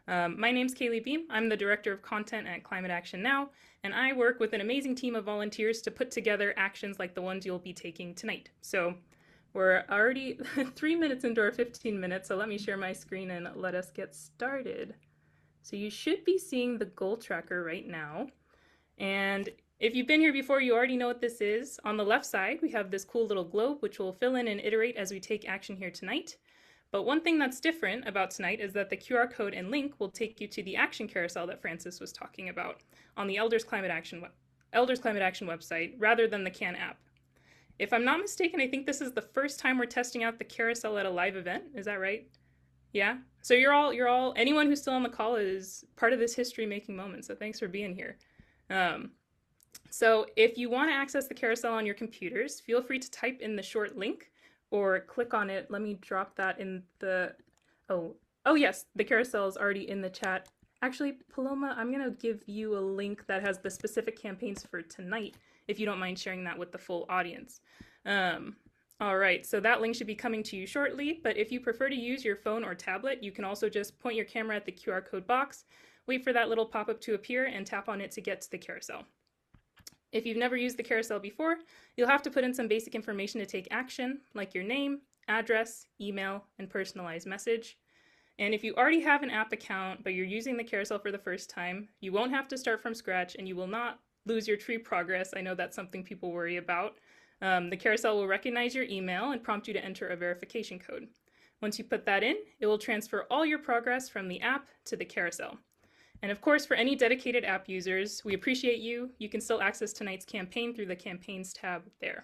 Speaker 3: My name's Kaylee Beam. I'm the Director of Content at Climate Action Now, and I work with an amazing team of volunteers to put together actions like the ones you'll be taking tonight. So we're already 3 minutes into our 15 minutes, so let me share my screen and let us get started. So you should be seeing the goal tracker right now. And if you've been here before, you already know what this is. On the left side, we have this cool little globe, which will fill in and iterate as we take action here tonight. But one thing that's different about tonight is that the QR code and link will take you to the action carousel that Francis was talking about on the Elders Climate Action website rather than the CAN app. If I'm not mistaken, I think this is the first time we're testing out the carousel at a live event. Is that right? Yeah. So anyone who's still on the call is part of this history making moment. So thanks for being here. So if you want to access the carousel on your computers, feel free to type in the short link or click on it. Let me drop that in oh yes, the carousel is already in the chat. Actually, Paloma, I'm going to give you a link that has the specific campaigns for tonight, if you don't mind sharing that with the full audience. All right, so that link should be coming to you shortly, but if you prefer to use your phone or tablet, you can also just point your camera at the QR code box, wait for that little pop-up to appear, and tap on it to get to the carousel. If you've never used the carousel before, you'll have to put in some basic information to take action, like your name, address, email, and personalized message. And if you already have an app account, but you're using the carousel for the first time, you won't have to start from scratch, and you will not lose your tree progress. I know that's something people worry about. The carousel will recognize your email and prompt you to enter a verification code. Once you put that in, it will transfer all your progress from the app to the carousel. And of course, for any dedicated app users, we appreciate you. You can still access tonight's campaign through the campaigns tab there.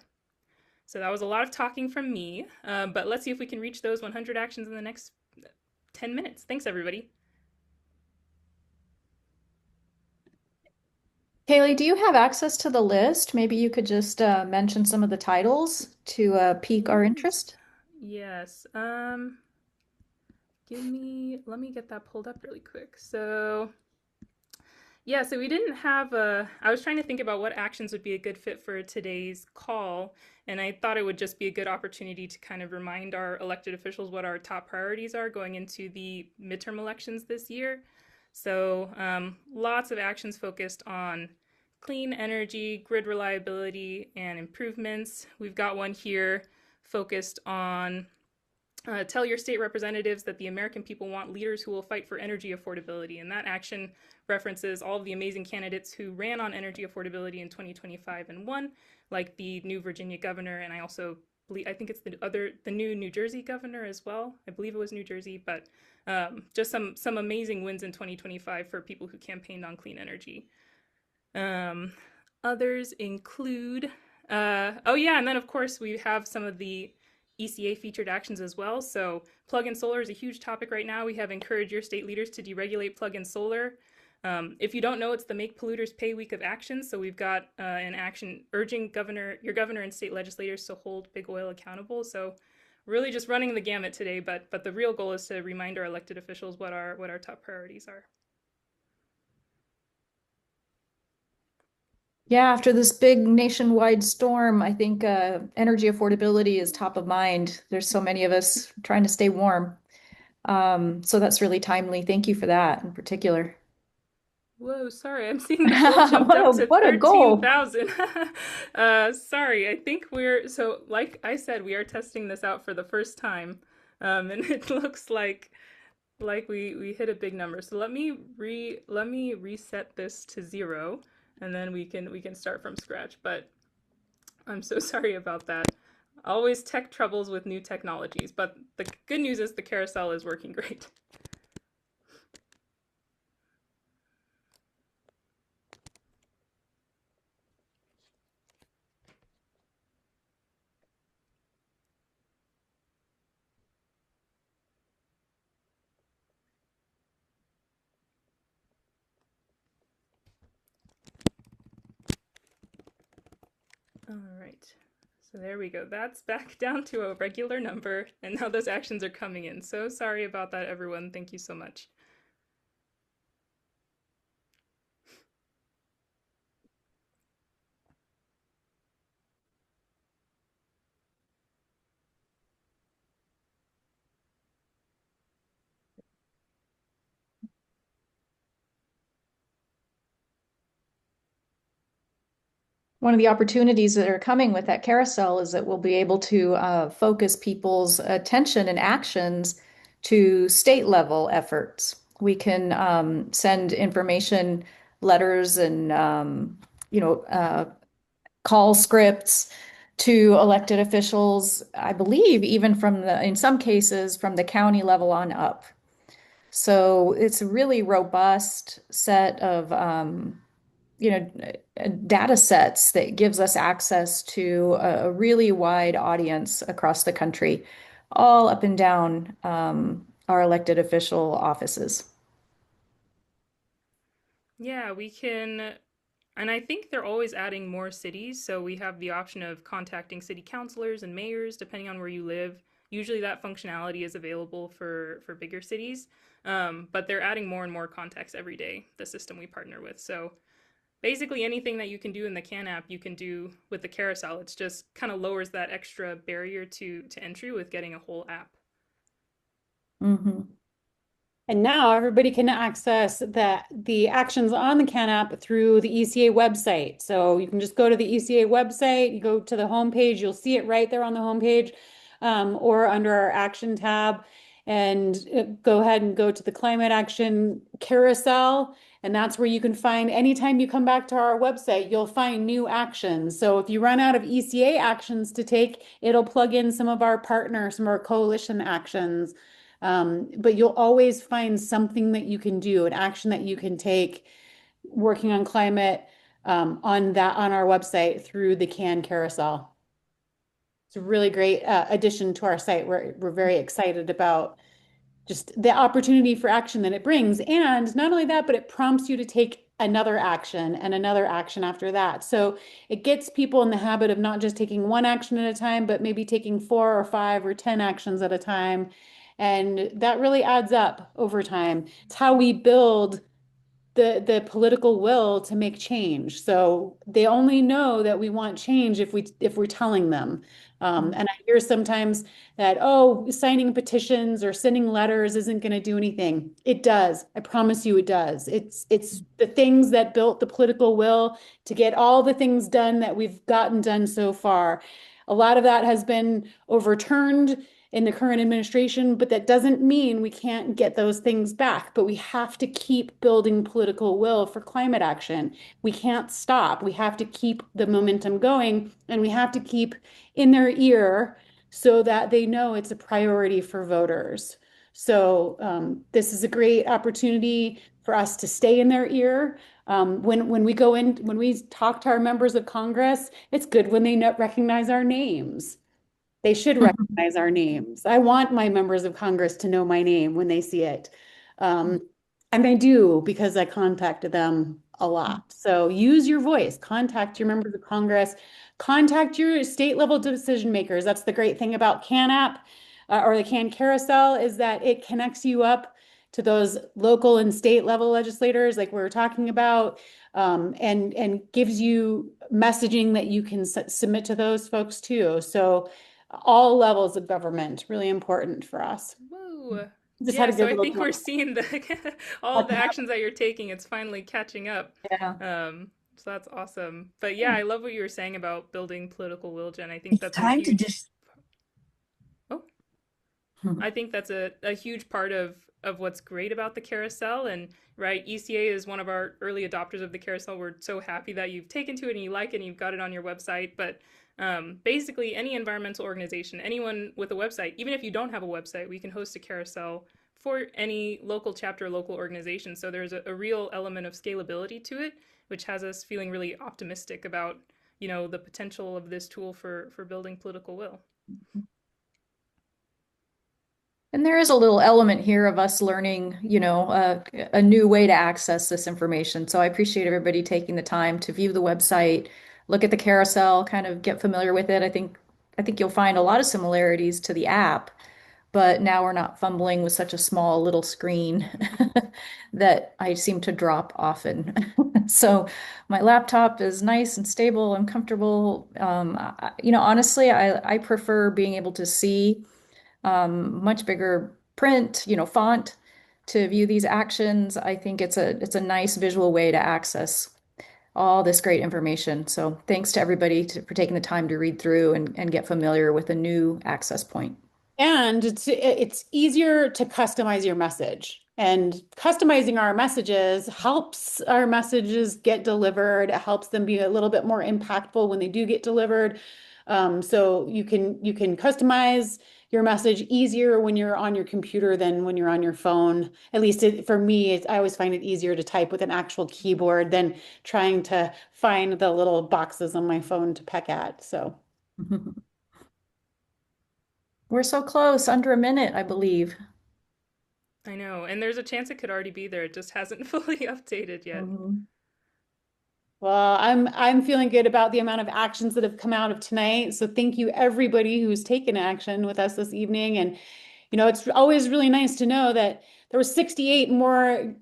Speaker 3: So that was a lot of talking from me, but let's see if we can reach those 100 actions in the next 10 minutes. Thanks, everybody.
Speaker 4: Kaylee, do you have access to the list? Maybe you could just mention some of the titles to pique our interest.
Speaker 3: Yes. Let me get that pulled up really quick. So we didn't have I was trying to think about what actions would be a good fit for today's call, and I thought it would just be a good opportunity to kind of remind our elected officials what our top priorities are going into the midterm elections this year. So lots of actions focused on clean energy, grid reliability, and improvements. We've got one here focused on tell your state representatives that the American people want leaders who will fight for energy affordability. And that action references all of the amazing candidates who ran on energy affordability in 2025 and won, like the new Virginia governor, and I think it's the new New Jersey governor as well. I believe it was New Jersey, but just some amazing wins in 2025 for people who campaigned on clean energy. Others include, oh yeah, and then of course we have some of the ECA featured actions as well. So plug-in solar is a huge topic right now. We have encouraged your state leaders to deregulate plug-in solar. If you don't know, it's the Make Polluters Pay week of action. So we've got an action urging your governor and state legislators to hold big oil accountable. So really just running the gamut today, but the real goal is to remind our elected officials what our top priorities are.
Speaker 4: Yeah, after this big nationwide storm, I think energy affordability is top of mind. There's so many of us trying to stay warm. So that's really timely. Thank you for that in particular.
Speaker 3: Whoa, sorry, I'm seeing the goal jumped
Speaker 4: What a
Speaker 3: up to
Speaker 4: what a goal.
Speaker 3: 13,000. Sorry, I think so like I said, we are testing this out for the first time. And it looks like we hit a big number. So let me reset this to 0 and then we can start from scratch. But I'm so sorry about that. Always tech troubles with new technologies, but the good news is the carousel is working great. All right. So there we go. That's back down to a regular number, and now those actions are coming in. So sorry about that, everyone. Thank you so much.
Speaker 4: One of the opportunities that are coming with that carousel is that we'll be able to focus people's attention and actions to state level efforts. We can send information, letters, and call scripts to elected officials. I believe even in some cases, from the county level on up. So it's a really robust set of data sets that gives us access to a really wide audience across the country, all up and down our elected official offices.
Speaker 3: Yeah, we can, and I think they're always adding more cities. So we have the option of contacting city councilors and mayors, depending on where you live. Usually that functionality is available for bigger cities, but they're adding more and more contacts every day, the system we partner with. So basically anything that you can do in the CAN app, you can do with the carousel. It's just kind of lowers that extra barrier to entry with getting a whole app.
Speaker 4: Mhm.
Speaker 5: And now everybody can access the actions on the CAN app through the ECA website. So you can just go to the ECA website, you go to the homepage, you'll see it right there on the homepage, or under our action tab, and go ahead and go to the climate action carousel. And that's where you can find, anytime you come back to our website, you'll find new actions. So if you run out of ECA actions to take, it'll plug in some of our partners, some of our coalition actions. But you'll always find something that you can do, an action that you can take working on climate on our website through the CAN carousel. It's a really great addition to our site. We're very excited about just the opportunity for action that it brings. And not only that, but it prompts you to take another action and another action after that. So it gets people in the habit of not just taking one action at a time, but maybe taking 4 or 5 or 10 actions at a time. And that really adds up over time. It's how we build the political will to make change. So they only know that we want change if we're telling them. And I hear sometimes that, oh, signing petitions or sending letters isn't going to do anything. It does. I promise you it does. It's the things that built the political will to get all the things done that we've gotten done so far. A lot of that has been overturned in the current administration, but that doesn't mean we can't get those things back. But we have to keep building political will for climate action. We can't stop. We have to keep the momentum going, and we have to keep in their ear so that they know it's a priority for voters. So this is a great opportunity for us to stay in their ear. When we go in, when we talk to our members of Congress, it's good when they recognize our names. They should recognize our names. I want my members of Congress to know my name when they see it. Um, and I do because I contacted them a lot. So use your voice, contact your members of Congress, contact your state level decision makers. That's the great thing about CAN or the CAN carousel is that it connects you up to those local and state level legislators like we were talking about, and gives you messaging that you can submit to those folks too. So all levels of government, really important for us.
Speaker 3: Whoa.
Speaker 5: Just had
Speaker 3: Yeah,
Speaker 5: a
Speaker 3: so
Speaker 5: good
Speaker 3: I
Speaker 5: little
Speaker 3: think we're seeing the all of the actions that you're taking. It's finally catching up.
Speaker 4: Yeah.
Speaker 3: So that's awesome. But yeah, I love what you were saying about building political will, Jen. I think
Speaker 6: It's
Speaker 3: that's a
Speaker 6: time to
Speaker 3: huge.
Speaker 6: just
Speaker 3: Oh, I think that's a huge part of what's great about the carousel. And right, ECA is one of our early adopters of the carousel. We're so happy that you've taken to it and you like it and you've got it on your website. But basically, any environmental organization, anyone with a website, even if you don't have a website, we can host a carousel for any local chapter, local organization. So there's a real element of scalability to it, which has us feeling really optimistic about the potential of this tool for building political will.
Speaker 4: And there is a little element here of us learning, a new way to access this information. So I appreciate everybody taking the time to view the website, look at the carousel, kind of get familiar with it. I think you'll find a lot of similarities to the app, but now we're not fumbling with such a small little screen that I seem to drop often. So my laptop is nice and stable and comfortable. Honestly, I prefer being able to see much bigger print, font to view these actions. I think it's a nice visual way to access all this great information. So thanks to everybody for taking the time to read through and get familiar with a new access point.
Speaker 5: And it's easier to customize your message. And customizing our messages helps our messages get delivered. It helps them be a little bit more impactful when they do get delivered. So you can customize your message easier when you're on your computer than when you're on your phone. At least for me, I always find it easier to type with an actual keyboard than trying to find the little boxes on my phone to peck at. So.
Speaker 4: We're so close, under a minute, I believe.
Speaker 3: I know, and there's a chance it could already be there. It just hasn't fully updated yet.
Speaker 4: Mhm.
Speaker 5: Well, I'm feeling good about the amount of actions that have come out of tonight. So thank you everybody who's taken action with us this evening. And it's always really nice to know that there were 68 more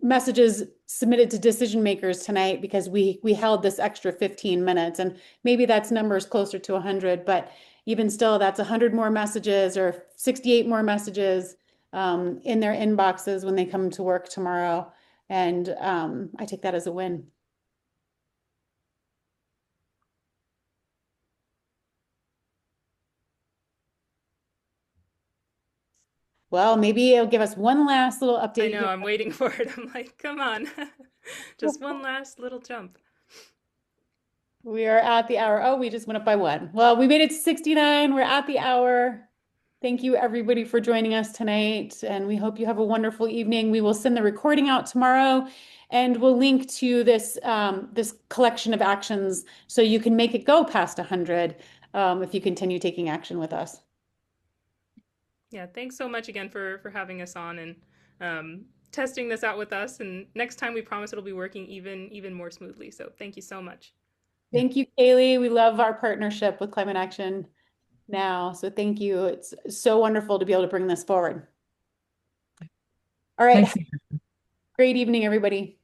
Speaker 5: messages submitted to decision makers tonight because we held this extra 15 minutes, and maybe that's numbers closer to 100, but even still, that's 100 more messages or 68 more messages in their inboxes when they come to work tomorrow. And I take that as a win. Well, maybe it'll give us one last little update
Speaker 3: I know,
Speaker 5: here.
Speaker 3: I'm waiting for it. I'm like, come on. Just one last little jump.
Speaker 5: We are at the hour. Oh, we just went up by one. Well, we made it to 69. We're at the hour. Thank you, everybody, for joining us tonight. And we hope you have a wonderful evening. We will send the recording out tomorrow, and we'll link to this collection of actions so you can make it go past 100 if you continue taking action with us.
Speaker 3: Yeah, thanks so much again for having us on and testing this out with us. And next time we promise it'll be working even more smoothly. So thank you so much.
Speaker 5: Thank you, Kaylee. We love our partnership with Climate Action Now. So thank you. It's so wonderful to be able to bring this forward. All right.
Speaker 1: Thanks.
Speaker 5: Great evening, everybody.